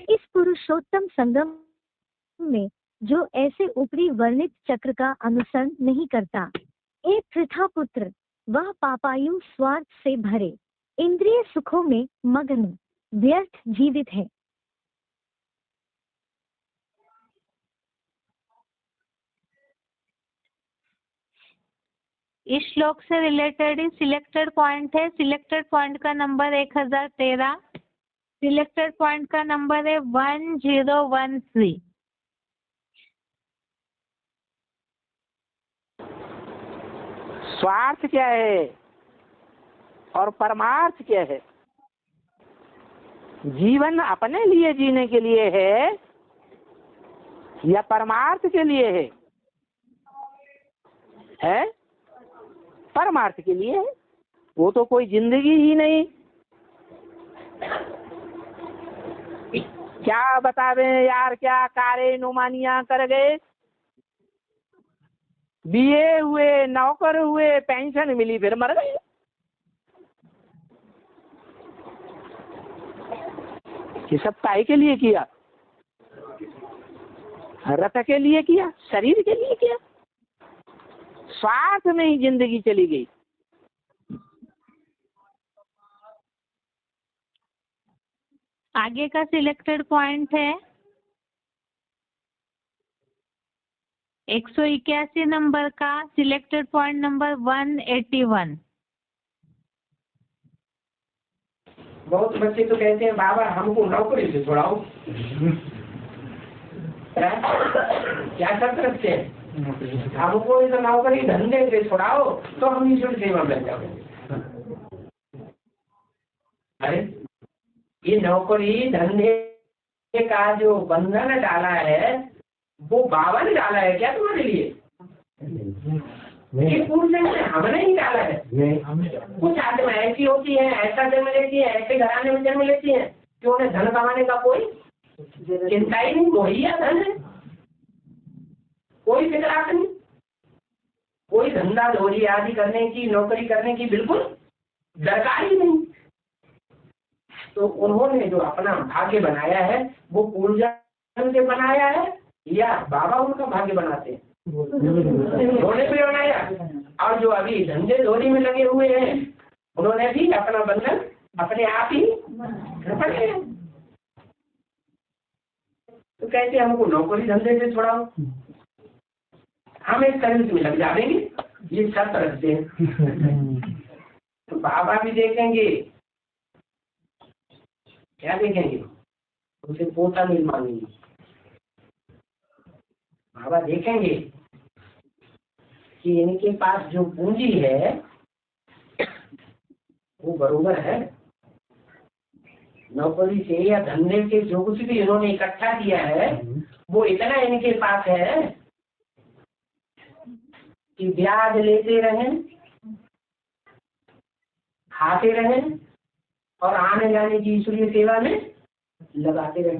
इस पुरुषोत्तम संगम में जो ऐसे ऊपरी वर्णित चक्र का अनुसरण नहीं करता, हे पृथा पुत्र, वह पापायु स्वार्थ से भरे इंद्रिय सुखों में मग्न व्यर्थ जीवित है। इस श्लोक से रिलेटेड ही सिलेक्टेड पॉइंट है। सिलेक्टेड पॉइंट का नंबर 1013, सिलेक्टेड पॉइंट का नंबर है 1013। स्वार्थ क्या है और परमार्थ क्या है? जीवन अपने लिए जीने के लिए है या परमार्थ के लिए है? है परमार्थ के लिए है। वो तो कोई जिंदगी ही नहीं। क्या बतावे यार, क्या कारे नुमानिया कर गए, बीए हुए, नौकर हुए, पेंशन मिली, फिर मर गए। ये सब काहे के लिए किया? रथ के लिए किया, शरीर के लिए किया, स्वार्थ में ही जिंदगी चली गई। आगे का सिलेक्टेड पॉइंट है 181 नंबर का सिलेक्टेड पॉइंट नंबर 181। बहुत बच्चे तो कहते हैं बाबा हमको नौकरी से छुड़ाओ। क्या शर्त रखते हैं? हमको इस नौकरी धंधे से छुड़ाओ तो हम ईश्वर सेवा में जाएंगे। अरे ये नौकरी धंधे का जो बंधन डाला है वो बाबा ने डाला है क्या तुम्हारे लिए? ये पूर्ण में हमने ही डाला है। कुछ आदमी ऐसी होती है, ऐसा जन्म लेती है, ऐसे घराने में जन्म लेती है कि उन्हें धन कमाने का कोई चिंता ही नहीं, वही धन है, कोई फिक्रात नहीं, कोई धंधा धोरी आदि करने की, नौकरी करने की बिल्कुल दरकार ही नहीं। तो उन्होंने जो अपना भाग्य बनाया है वो पूर्वजन्म से बनाया है या बाबा उनका भाग्य बनाते हैं? उन्होंने भी बनाया। और जो अभी धंधे धोरी में लगे हुए हैं उन्होंने भी अपना बंधन अपने आप ही बनाया। तो कहते हमको नौकरी धंधे से छुड़ाओ, हम एक सर्विस में लग जाएंगे, ये शर्त रखते हैं। तो बाबा भी देखेंगे, क्या देखेंगे? उनसे पोता मिल मांगेंगे। बाबा देखेंगे कि इनके पास जो पूंजी है वो बरोबर है, नौकरी से या धंधे से जो कुछ भी इन्होंने इकट्ठा किया है वो इतना इनके पास है कि ब्याज लेते रहें, खाते रहें और आने जाने की ईश्वरीय सेवा में लगाते रहें।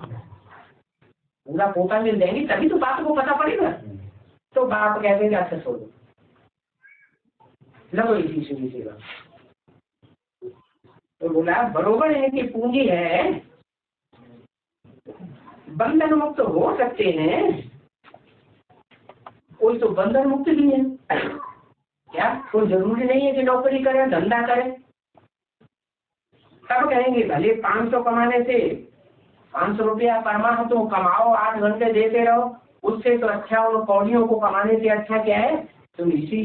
पूरा पोता मिल जाएंगे तभी तो बाप को पता पड़ेगा। तो बाप कहते हैं अच्छा छोड़ो, लगो इसी ईश्वरीय सेवा। तो बोला बरोबर इनकी पूंजी है, बंधन मुक्त हो सकते हैं, कोई तो बंधन मुक्त भी है क्या? कोई जरूरी नहीं है कि नौकरी करें, धंधा करें। तब कहेंगे भले 500 कमाने से 500 रुपया परमाह तो कमाओ, 8 घंटे देते रहो, उससे तो अच्छा उन कौड़ियों को कमाने से अच्छा क्या है तुम इसी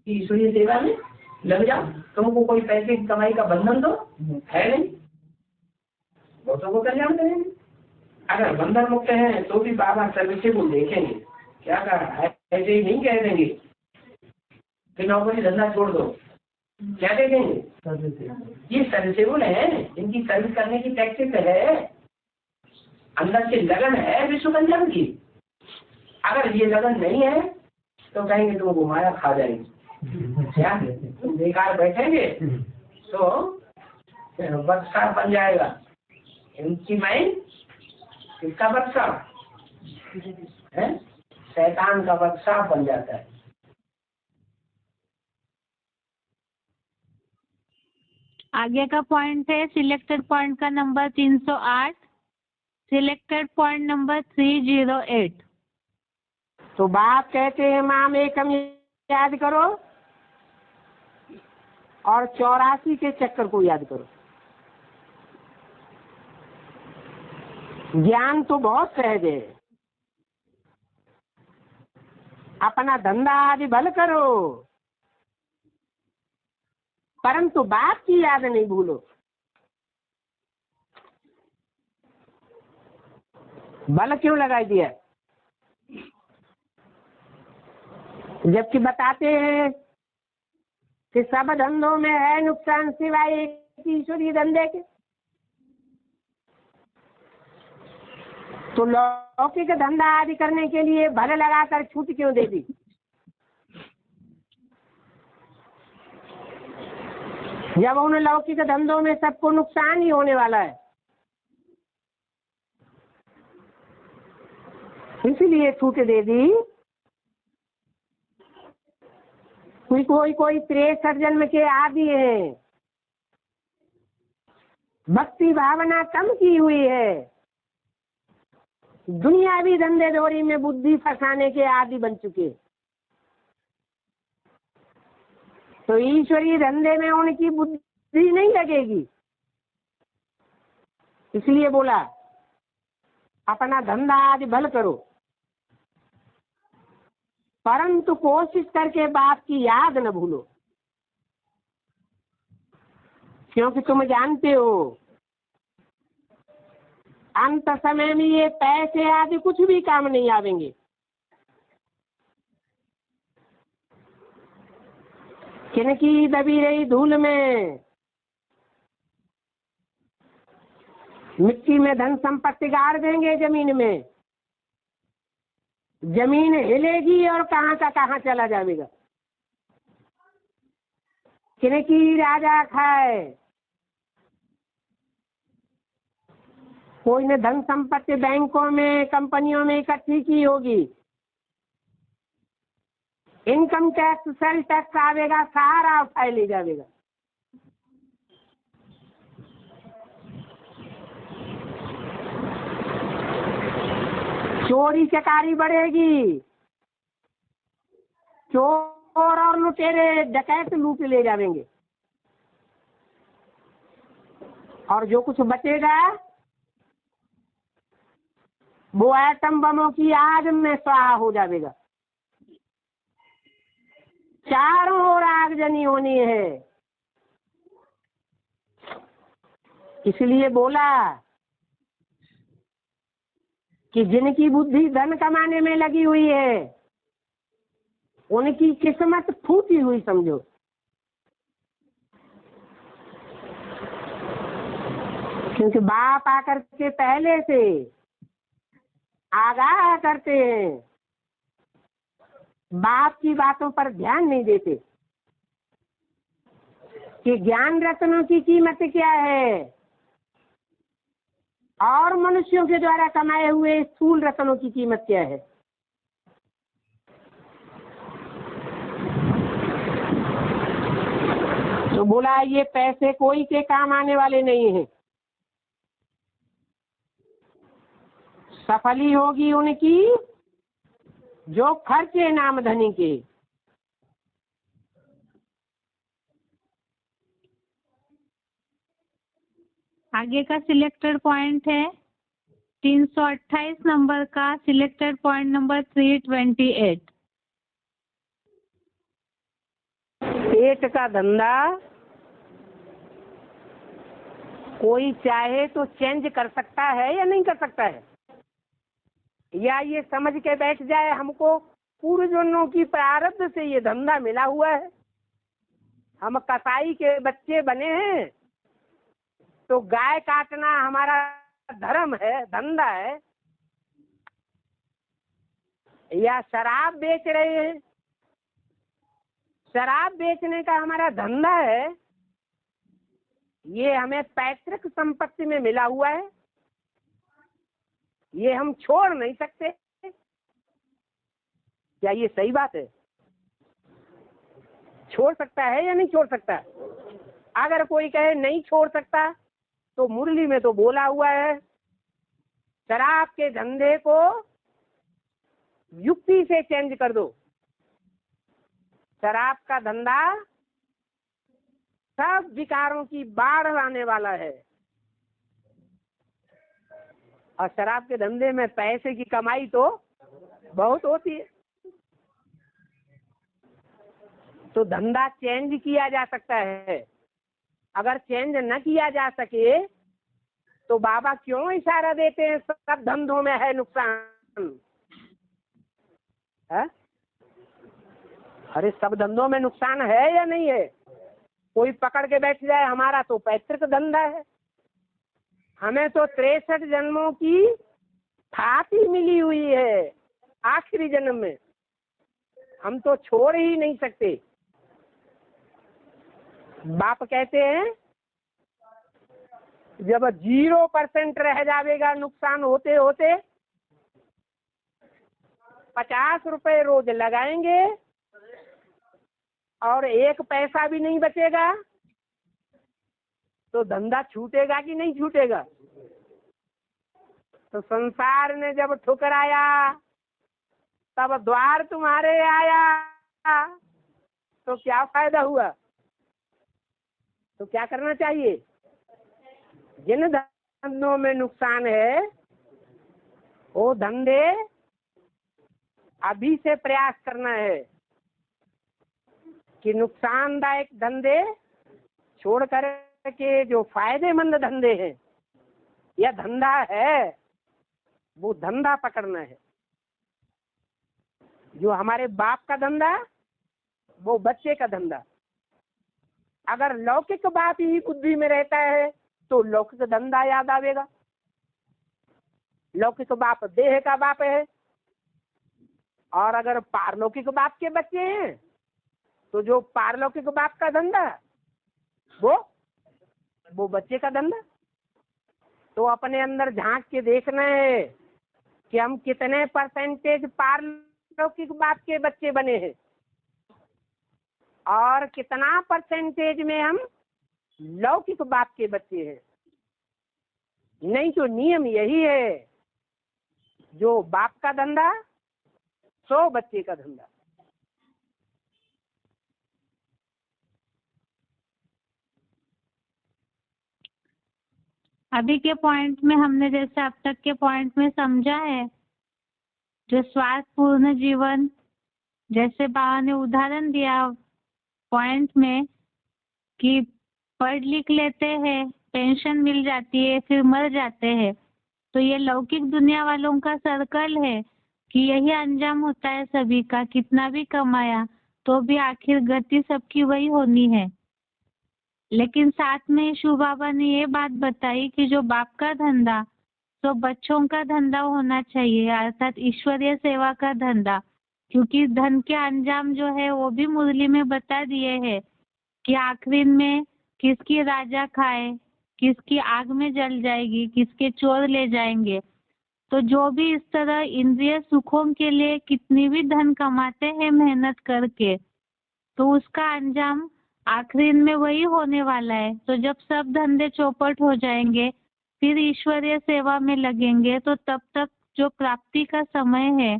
ईश्वरीय सेवा में लग जाओ। तुमको कोई पैसे की कमाई का बंधन तो है नहीं, बहुतों को कल्याण करेंगे। अगर बंधन मुक्त है तो भी बाबा सर्विसे को देखेंगे, क्या कर रहा है, ऐसे ही नहीं कह देंगे कि नौकरी धंधा छोड़ दो। क्या देखेंगे? ये सर्विसेबल है, इनकी सर्विस करने की प्रैक्टिस है, अंदर से लगन है विश्व कल्याण की। अगर ये लगन नहीं है तो कहेंगे तुमको माया खा जाएगी, क्या तुम बेकार बैठेंगे तो बदसा बन जाएगा। इनकी माइंड किसका बदसा है? शैतान का बदसा बन जाता है। आगे का पॉइंट है सिलेक्टेड पॉइंट का नंबर 308, सिलेक्टेड पॉइंट नंबर 308। तो बाप कहते हैं माम एकम याद करो और 84 के चक्कर को याद करो। ज्ञान तो बहुत सहज है, अपना धंधा आदि भल करो, परंतु बाप की याद नहीं भूलो। बल क्यों लगाई दिया? जबकि बताते हैं कि सब धंधों में है नुकसान सिवाय एक ईश्वरीय धंधे के। तो लौकिक धंधा आदि करने के लिए भले लगाकर छूट क्यों दे दी? जब उन लौकिक धंधों में सबको नुकसान ही होने वाला है, इसलिए छूट दे दी। कोई 63 जन्म के आदि हैं, भक्ति भावना कम की हुई है, दुनियावी धंधे दौरी में बुद्धि फंसाने के आदि बन चुके, तो ईश्वरीय धंधे में उनकी बुद्धि नहीं लगेगी। इसलिए बोला अपना धंधा आज भल करो, परंतु कोशिश करके बाप की याद न भूलो, क्योंकि तुम जानते हो अंत समय में ये पैसे आदि कुछ भी काम नहीं आवेंगे। किनकी दबी रही धूल में, मिट्टी में धन संपत्ति गाड़ देंगे, जमीन में जमीन हिलेगी और कहाँ का कहाँ चला जाएगा। किनकी राजा खाए, कोई ने धन संपत्ति बैंकों में कंपनियों में इकट्ठी की होगी, इनकम टैक्स सेल टैक्स आवेगा, सारा उठाए ले जाएगा। चोरी चकारी बढ़ेगी, चोर और लुटेरे डकैत लूट ले जाएंगे, और जो कुछ बचेगा वो एटम बमों की आग में स्वाहा हो जाएगा। चारों ओर आगजनी होनी है। इसलिए बोला कि जिनकी बुद्धि धन कमाने में लगी हुई है उनकी किस्मत फूटी हुई समझो। क्योंकि बाप आकर के पहले से आगाह करते हैं, बाप की बातों पर ध्यान नहीं देते कि ज्ञान रत्नों की कीमत क्या है और मनुष्यों के द्वारा कमाए हुए स्थूल रत्नों की कीमत क्या है। तो बोला ये पैसे कोई के काम आने वाले नहीं हैं, सफली होगी उनकी जो खर्चे नाम धनी के। आगे का सिलेक्टेड पॉइंट है 328 नंबर का, सिलेक्टेड पॉइंट नंबर 328। पेट का धंधा कोई चाहे तो चेंज कर सकता है या नहीं कर सकता है, या ये समझ के बैठ जाए हमको पूर्व जन्मों की प्रारब्ध से ये धंधा मिला हुआ है, हम कसाई के बच्चे बने हैं तो गाय काटना हमारा धर्म है, धंधा है, या शराब बेच रहे हैं, शराब बेचने का हमारा धंधा है, ये हमें पैतृक संपत्ति में मिला हुआ है, ये हम छोड़ नहीं सकते। क्या ये सही बात है? छोड़ सकता है या नहीं छोड़ सकता? अगर कोई कहे नहीं छोड़ सकता तो मुरली में तो बोला हुआ है शराब के धंधे को युक्ति से चेंज कर दो। शराब का धंधा सब विकारों की बाढ़ लाने वाला है, और शराब के धंधे में पैसे की कमाई तो बहुत होती है। तो धंधा चेंज किया जा सकता है, अगर चेंज न किया जा सके तो बाबा क्यों इशारा देते हैं सब धंधों में है नुकसान है? अरे सब धंधों में नुकसान है या नहीं है? कोई पकड़ के बैठ जाए हमारा तो पैतृक धंधा है, हमें तो 63 जन्मों की थाती मिली हुई है आखिरी जन्म में, हम तो छोड़ ही नहीं सकते। बाप कहते हैं जब 0% रह जाएगा नुकसान होते होते, 50 रुपए रोज लगाएंगे और 1 पैसा भी नहीं बचेगा, तो धंधा छूटेगा कि नहीं छूटेगा? तो संसार ने जब ठुकराया तब द्वार तुम्हारे आया, तो क्या फायदा हुआ? तो क्या करना चाहिए? जिन धंधों में नुकसान है वो धंधे अभी से प्रयास करना है कि नुकसानदायक धंधे छोड़ करके जो फायदेमंद धंधे हैं या धंधा है वो धंधा पकड़ना है। जो हमारे बाप का धंधा वो बच्चे का धंधा। अगर लौकिक बात ही बुद्धि में रहता है तो लौकिक धंधा याद आवेगा। लौकिक बाप देह का बाप है, और अगर पारलौकिक बाप के बच्चे हैं तो जो पारलौकिक बाप का धंधा वो बच्चे का धंधा। तो अपने अंदर झांक के देखना है कि हम कितने परसेंटेज पारलौकिक बाप के बच्चे बने हैं और कितना परसेंटेज में हम लौकिक बाप के बच्चे हैं। नहीं तो नियम यही है, जो बाप का धंधा सो बच्चे का धंधा। अभी के पॉइंट में हमने जैसे अब तक के पॉइंट में समझा है, जो स्वार्थपूर्ण जीवन, जैसे बाबा ने उदाहरण दिया पॉइंट में कि पढ़ लिख लेते हैं, पेंशन मिल जाती है, फिर मर जाते हैं, तो ये लौकिक दुनिया वालों का सर्कल है कि यही अंजाम होता है सभी का। कितना भी कमाया तो भी आखिर गति सबकी वही होनी है। लेकिन साथ में शिव बाबा ने ये बात बताई कि जो बाप का धंधा तो बच्चों का धंधा होना चाहिए, अर्थात ईश्वरीय सेवा का धंधा। क्योंकि धन के अंजाम जो है वो भी मुरली में बता दिए हैं कि आखिरी में किसकी राजा खाए, किसकी आग में जल जाएगी, किसके चोर ले जाएंगे। तो जो भी इस तरह इंद्रिय सुखों के लिए कितनी भी धन कमाते हैं मेहनत करके, तो उसका अंजाम आखिरी में वही होने वाला है। तो जब सब धंधे चौपट हो जाएंगे फिर ईश्वरीय सेवा में लगेंगे, तो तब तक जो प्राप्ति का समय है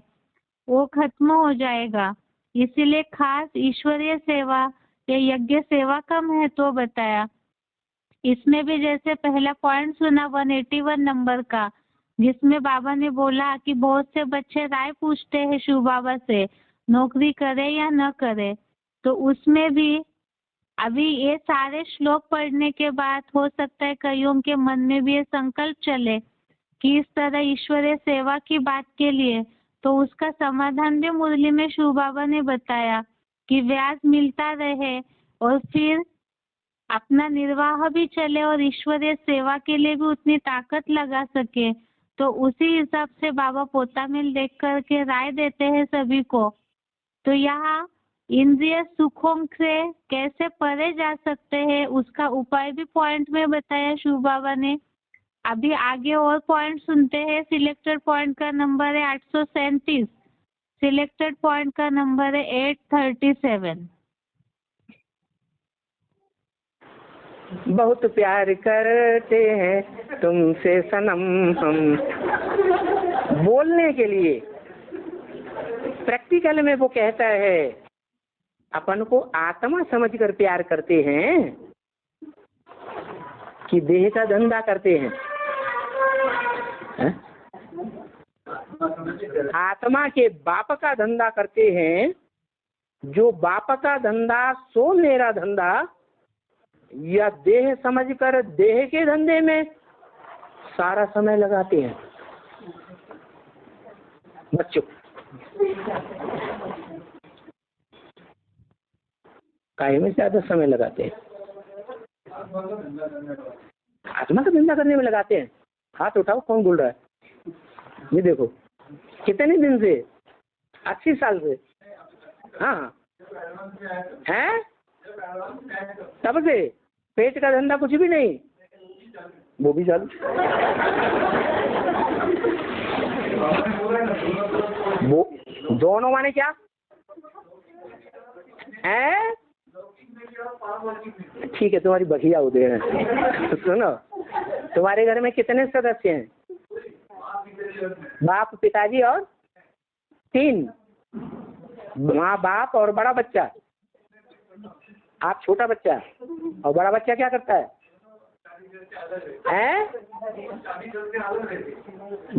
वो खत्म हो जाएगा। इसीलिए खास ईश्वरीय सेवा या यज्ञ सेवा का महत्व बताया। इसमें भी जैसे पहला पॉइंट सुना 181 नंबर का, जिसमें बाबा ने बोला कि बहुत से बच्चे राय पूछते हैं शिव बाबा से नौकरी करे या न करे। तो उसमें भी अभी ये सारे श्लोक पढ़ने के बाद हो सकता है कईयों के मन में भी ये संकल्प चले कि इस तरह ईश्वरीय सेवा की बात के लिए, तो उसका समाधान भी मुरली में शिव बाबा ने बताया कि व्याज मिलता रहे और फिर अपना निर्वाह भी चले और ईश्वरीय सेवा के लिए भी उतनी ताकत लगा सके। तो उसी हिसाब से बाबा पोता मिल देख करके राय देते हैं सभी को। तो यहाँ इंद्रिय सुखों से कैसे परे जा सकते हैं उसका उपाय भी पॉइंट में बताया शिव बाबा ने। अभी आगे और पॉइंट सुनते हैं। सिलेक्टेड पॉइंट का नंबर है 837, सिलेक्टेड पॉइंट का नंबर है 837। बहुत प्यार करते हैं तुमसे सनम हम। बोलने के लिए प्रैक्टिकल में वो कहता है अपन को आत्मा समझकर प्यार करते हैं कि देह का धंधा करते हैं, है? आत्मा के बाप का धंधा करते हैं। जो बाप का धंधा सो मेरा धंधा, या देह समझकर देह के धंधे में सारा समय लगाते हैं। बच्चों काय में ज्यादा समय लगाते हैं? आत्मा का धंधा करने में लगाते हैं। हाथ उठाओ, कौन बोल रहा है? ये देखो कितने दिन से, 80 साल से। हाँ हैं, तब से पेट का धंधा कुछ भी नहीं, वो भी चालू। वो दोनों माने क्या है? ठीक है, तुम्हारी बखिया हो गए। सुनो, तुम्हारे घर में कितने सदस्य हैं? बाप, पिताजी और 3, माँ बाप और बड़ा बच्चा। आप छोटा बच्चा, और बड़ा बच्चा क्या करता है? हैं?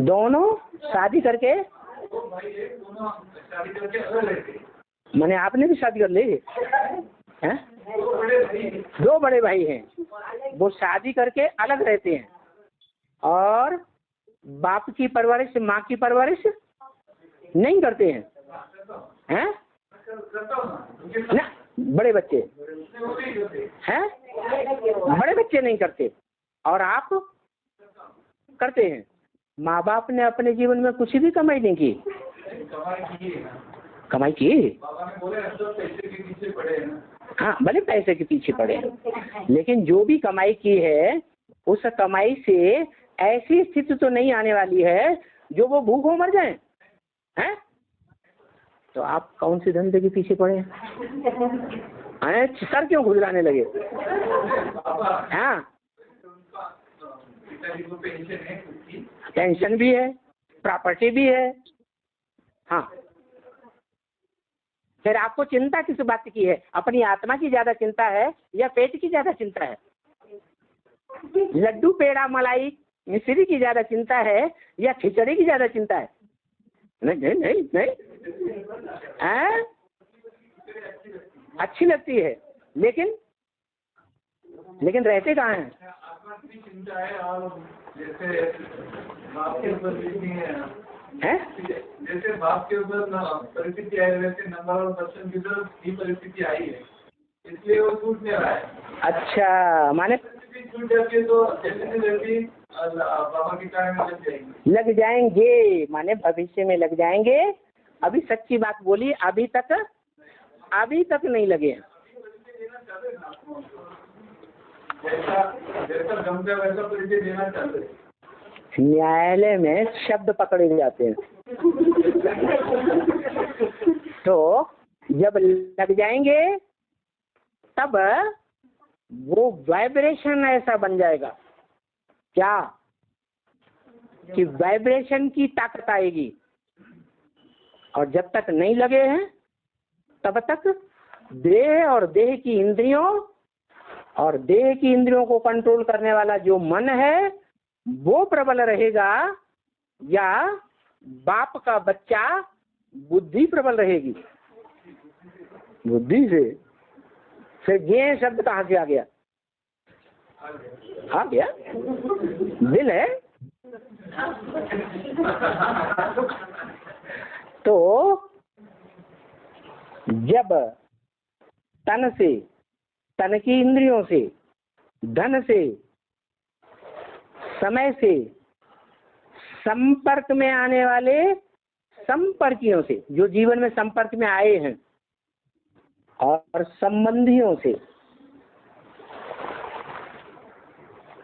दोनों शादी करके, मैंने आपने भी शादी कर ली हैं? 2 बड़े भाई हैं, वो शादी करके अलग रहते हैं और बाप की परवरिश, माँ की परवरिश नहीं करते हैं। हैं? ना, बड़े बच्चे हैं, बड़े बच्चे नहीं करते, और आप करते हैं। माँ बाप ने अपने जीवन में कुछ भी कमाई नहीं की। कमाई की, हाँ, भले पैसे के पीछे पड़े, लेकिन जो भी कमाई की है उस कमाई से ऐसी स्थिति तो नहीं आने वाली है जो वो भूखों मर जाएं। हैं? तो आप कौन सी धंधे के पीछे पड़े हैं? सर क्यों खुजलाने लगे? हाँ, पेंशन भी है, प्रॉपर्टी भी है। हाँ, फिर आपको चिंता किस बात की है? अपनी आत्मा की ज्यादा चिंता है या पेट की ज्यादा चिंता है? लड्डू, पेड़ा, मलाई, मिश्री की ज्यादा चिंता है या खिचड़ी की ज्यादा चिंता है? नहीं नहीं नहीं नहीं, हैं? अच्छी लगती है, लेकिन रहते कहाँ हैं? चिंता है, और जैसे बाप के ऊपर हैं? जैसे बाप के ऊपर परिस्थिति आई, वैसे नंबर और पर्सन की तरफ ही परिस्थिति आई है, इसलिए वो छूट नहीं रहा है। अच्छा, माने छूट जाती है तो जैसे बाबा के कारण लग जाएंगे, माने भविष्य में लग जाएंगे। अभी सच्ची बात बोली, अभी तक नहीं लगे। जैसा जमता वैसा परिचय देना चाहते हैं। न्यायालय में शब्द पकड़े जाते हैं। तो जब लग जाएंगे तब वो वाइब्रेशन ऐसा बन जाएगा क्या कि वाइब्रेशन की ताकत आएगी। और जब तक नहीं लगे हैं तब तक देह और देह की इंद्रियों और देह की इंद्रियों को कंट्रोल करने वाला जो मन है वो प्रबल रहेगा, या बाप का बच्चा बुद्धि प्रबल रहेगी। बुद्धि से फिर ये शब्द कहाँ से आ गया? आ गया, दिल है। तो जब तन से, तन की इंद्रियों से, धन से, समय से, संपर्क में आने वाले संपर्कियों से, जो जीवन में संपर्क में आए हैं, और संबंधियों से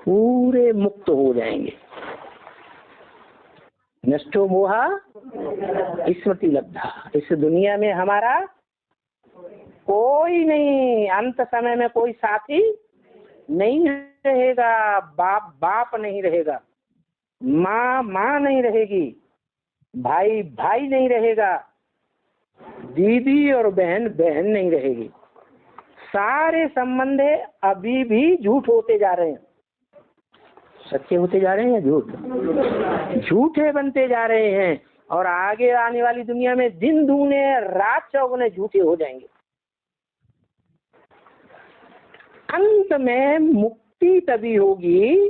पूरे मुक्त हो जाएंगे। नष्टो मोहा स्मृति लब्धा। इस दुनिया में हमारा कोई नहीं, अंत समय में कोई साथी नहीं रहेगा, बाप नहीं रहेगा, माँ नहीं रहेगी, भाई नहीं रहेगा, दीदी और बहन नहीं रहेगी। सारे संबंध अभी भी झूठ होते जा रहे हैं। सच्चे होते जा रहे हैं या झूठे बनते जा रहे हैं। और आगे आने वाली दुनिया में दिन दूने रात चौगुने झूठे हो जाएंगे। अंत में मुक्ति तभी होगी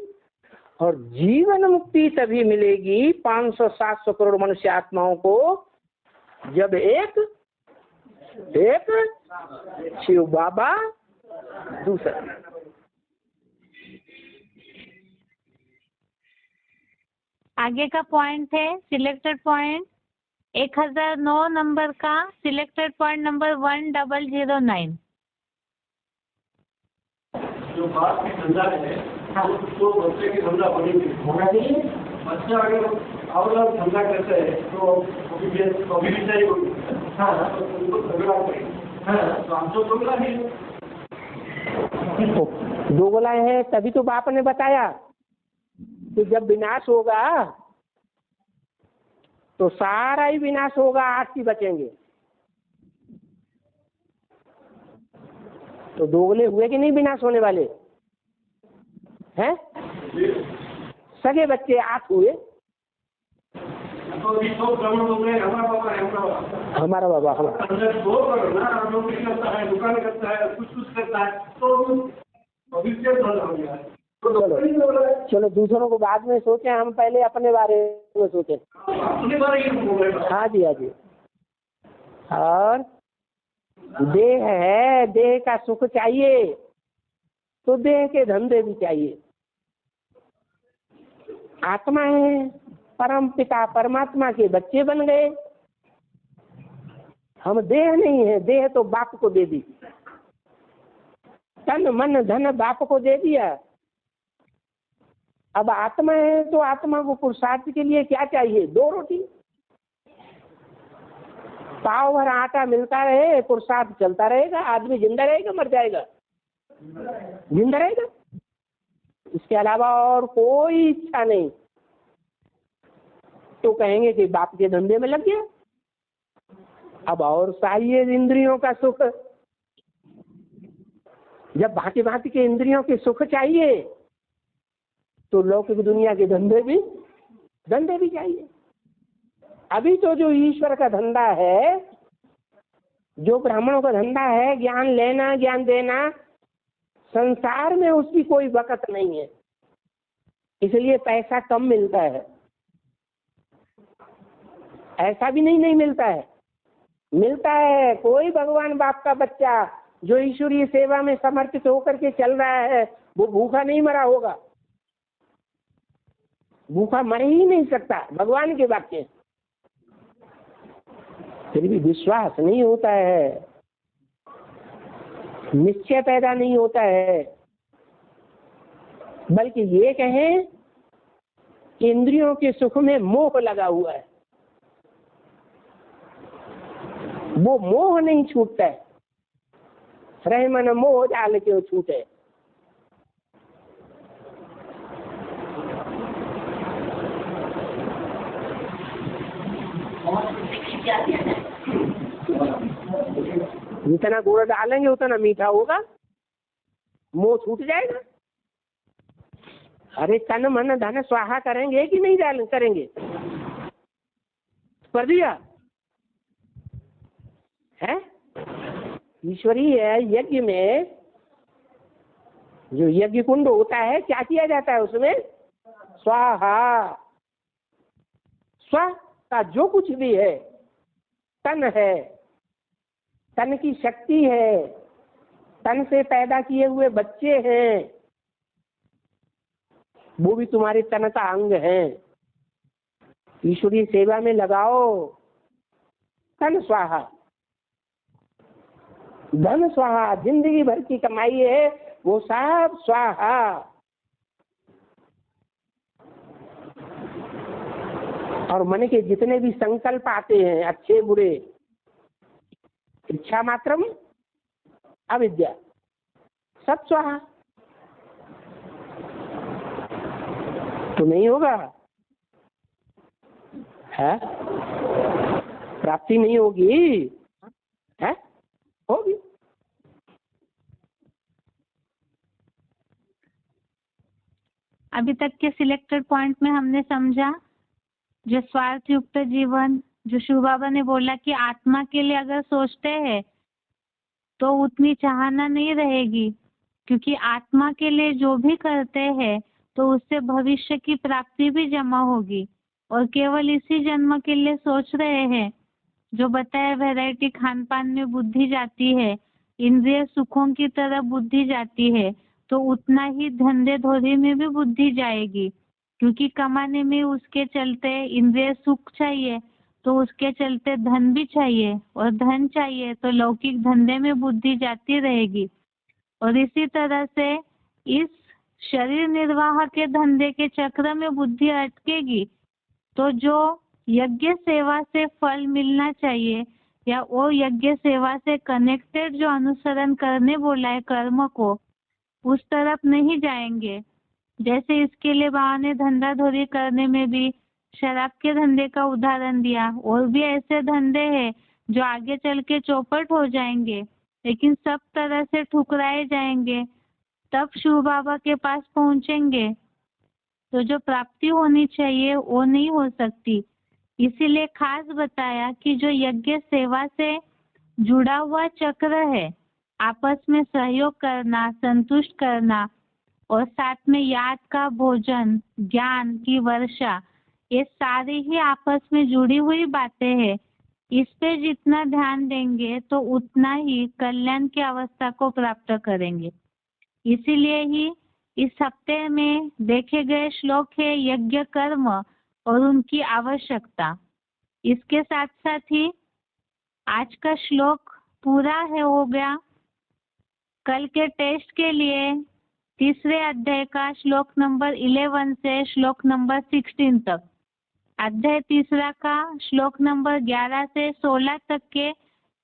और जीवन मुक्ति तभी मिलेगी 500-700 करोड़ मनुष्य आत्माओं को, जब एक शिव बाबा, दूसरा आगे का पॉइंट है सिलेक्टेड पॉइंट 1009 नंबर का सिलेक्टेड पॉइंट नंबर 1009। जो बात की धंधा है तो बच्चे की धंधा होना चाहिए। बच्चा अगर और धंधा करता है तो कभी भी चाहिए तो उनको झगड़ा करेंगे। तो हम तो दोगला है, दोगला है। तभी तो बाप ने बताया कि जब विनाश होगा तो सारा ही विनाश होगा, 8 ही बचेंगे। तो दोगले हुए कि नहीं विनाश होने वाले हैं? सगे बच्चे 8 हुए। हमारा बाबा दुकान करता है, कुछ करता है तो भविष्य हो गया। चलो दूसरों को बाद में सोचे, हम पहले अपने बारे में सोचे। अपने बारे में हाँ जी, हाँ जी। और देह है, देह का सुख चाहिए तो देह के धंधे भी चाहिए। आत्मा है, परम पिता परमात्मा के बच्चे बन गए। हम देह नहीं है, देह तो बाप को दे दी, तन मन धन बाप को दे दिया। अब आत्मा है तो आत्मा को पुरुषार्थ के लिए क्या चाहिए? 2 रोटी, पाव भर आटा मिलता रहे, पुरुषार्थ चलता रहेगा, आदमी जिंदा रहेगा मर जाएगा? जिंदा रहेगा। इसके अलावा और कोई इच्छा नहीं। तो कहेंगे कि बाप के धंधे में लग गया। अब और चाहिए इंद्रियों का सुख। जब भांति भांति के इंद्रियों के सुख चाहिए तो लौकिक दुनिया के धंधे भी चाहिए। अभी तो जो ईश्वर का धंधा है, जो ब्राह्मणों का धंधा है, ज्ञान लेना ज्ञान देना, संसार में उसकी कोई वक़्त नहीं है, इसलिए पैसा कम मिलता है। ऐसा भी नहीं मिलता है, मिलता है। कोई भगवान बाप का बच्चा जो ईश्वरीय सेवा में समर्पित होकर के चल रहा है वो भूखा नहीं मरा होगा, भूखा मर ही नहीं सकता। भगवान के वाक्य फिर भी विश्वास नहीं होता है, निश्चय पैदा नहीं होता है। बल्कि ये कहें कि इंद्रियों के सुख में मोह लगा हुआ है, वो मोह नहीं छूटता है। रहे मन मोह जाल क्यों छूटे। जितना गुड़ डालेंगे उतना मीठा होगा, मोह छूट जाएगा। अरे तन मन धन स्वाहा करेंगे कि नहीं करेंगे? कर दिया है। ईश्वरीय यज्ञ में जो यज्ञ कुंड होता है, क्या किया जाता है उसमें? स्वाहा। स्व का जो कुछ भी है, तन है, तन की शक्ति है, तन से पैदा किए हुए बच्चे हैं, वो भी तुम्हारे तन का अंग है। ईश्वरीय सेवा में लगाओ। तन स्वाहा, धन स्वाहा, जिंदगी भर की कमाई है वो सब स्वाहा। और मन के जितने भी संकल्प आते हैं, अच्छे बुरे, इच्छा मात्रम अविद्या, सब स्वाहा। तो नहीं होगा है, प्राप्ति नहीं होगी है, होगी। अभी तक के सिलेक्टेड पॉइंट में हमने समझा जो स्वार्थ युक्त जीवन, जो शिव बाबा ने बोला कि आत्मा के लिए अगर सोचते हैं तो उतनी चाहना नहीं रहेगी, क्योंकि आत्मा के लिए जो भी करते हैं तो उससे भविष्य की प्राप्ति भी जमा होगी। और केवल इसी जन्म के लिए सोच रहे हैं, जो बताया वैरायटी खान पान में बुद्धि जाती है, इंद्रिय सुखों की तरफ बुद्धि जाती है, तो उतना ही धंधे धोरी में भी बुद्धि जाएगी। क्योंकि कमाने में उसके चलते इंद्रिय सुख चाहिए, तो उसके चलते धन भी चाहिए, और धन चाहिए तो लौकिक धंधे में बुद्धि जाती रहेगी। और इसी तरह से इस शरीर निर्वाह के धंधे के चक्र में बुद्धि अटकेगी, तो जो यज्ञ सेवा से फल मिलना चाहिए या वो यज्ञ सेवा से कनेक्टेड जो अनुसरण करने बोला है कर्म को, उस तरफ नहीं जाएंगे। जैसे इसके लिए बाबा ने धंधाधोरी करने में भी शराब के धंधे का उदाहरण दिया, और भी ऐसे धंधे हैं जो आगे चल के चौपट हो जाएंगे, लेकिन सब तरह से ठुकराए जाएंगे, तब शिव बाबा के पास पहुंचेंगे तो जो प्राप्ति होनी चाहिए वो नहीं हो सकती। इसीलिए खास बताया कि जो यज्ञ सेवा से जुड़ा हुआ चक्र है, आपस में सहयोग करना, संतुष्ट करना, और साथ में याद का भोजन, ज्ञान की वर्षा, ये सारी ही आपस में जुड़ी हुई बातें हैं। इस पे जितना ध्यान देंगे तो उतना ही कल्याण की अवस्था को प्राप्त करेंगे। इसीलिए ही इस हफ्ते में देखे गए श्लोक है यज्ञ कर्म और उनकी आवश्यकता। इसके साथ साथ ही आज का श्लोक पूरा है हो गया। कल के टेस्ट के लिए तीसरे अध्याय का श्लोक नंबर 11 से श्लोक नंबर 16 तक, अध्याय तीसरा का श्लोक नंबर 11 से 16 तक के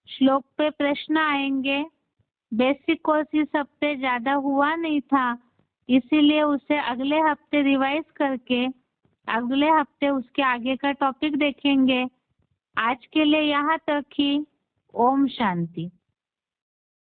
श्लोक पे प्रश्न आएंगे। बेसिक कोर्स इस हफ्ते ज्यादा हुआ नहीं था, इसीलिए उसे अगले हफ्ते रिवाइज करके अगले हफ्ते उसके आगे का टॉपिक देखेंगे। आज के लिए यहाँ तक ही। ओम शांति।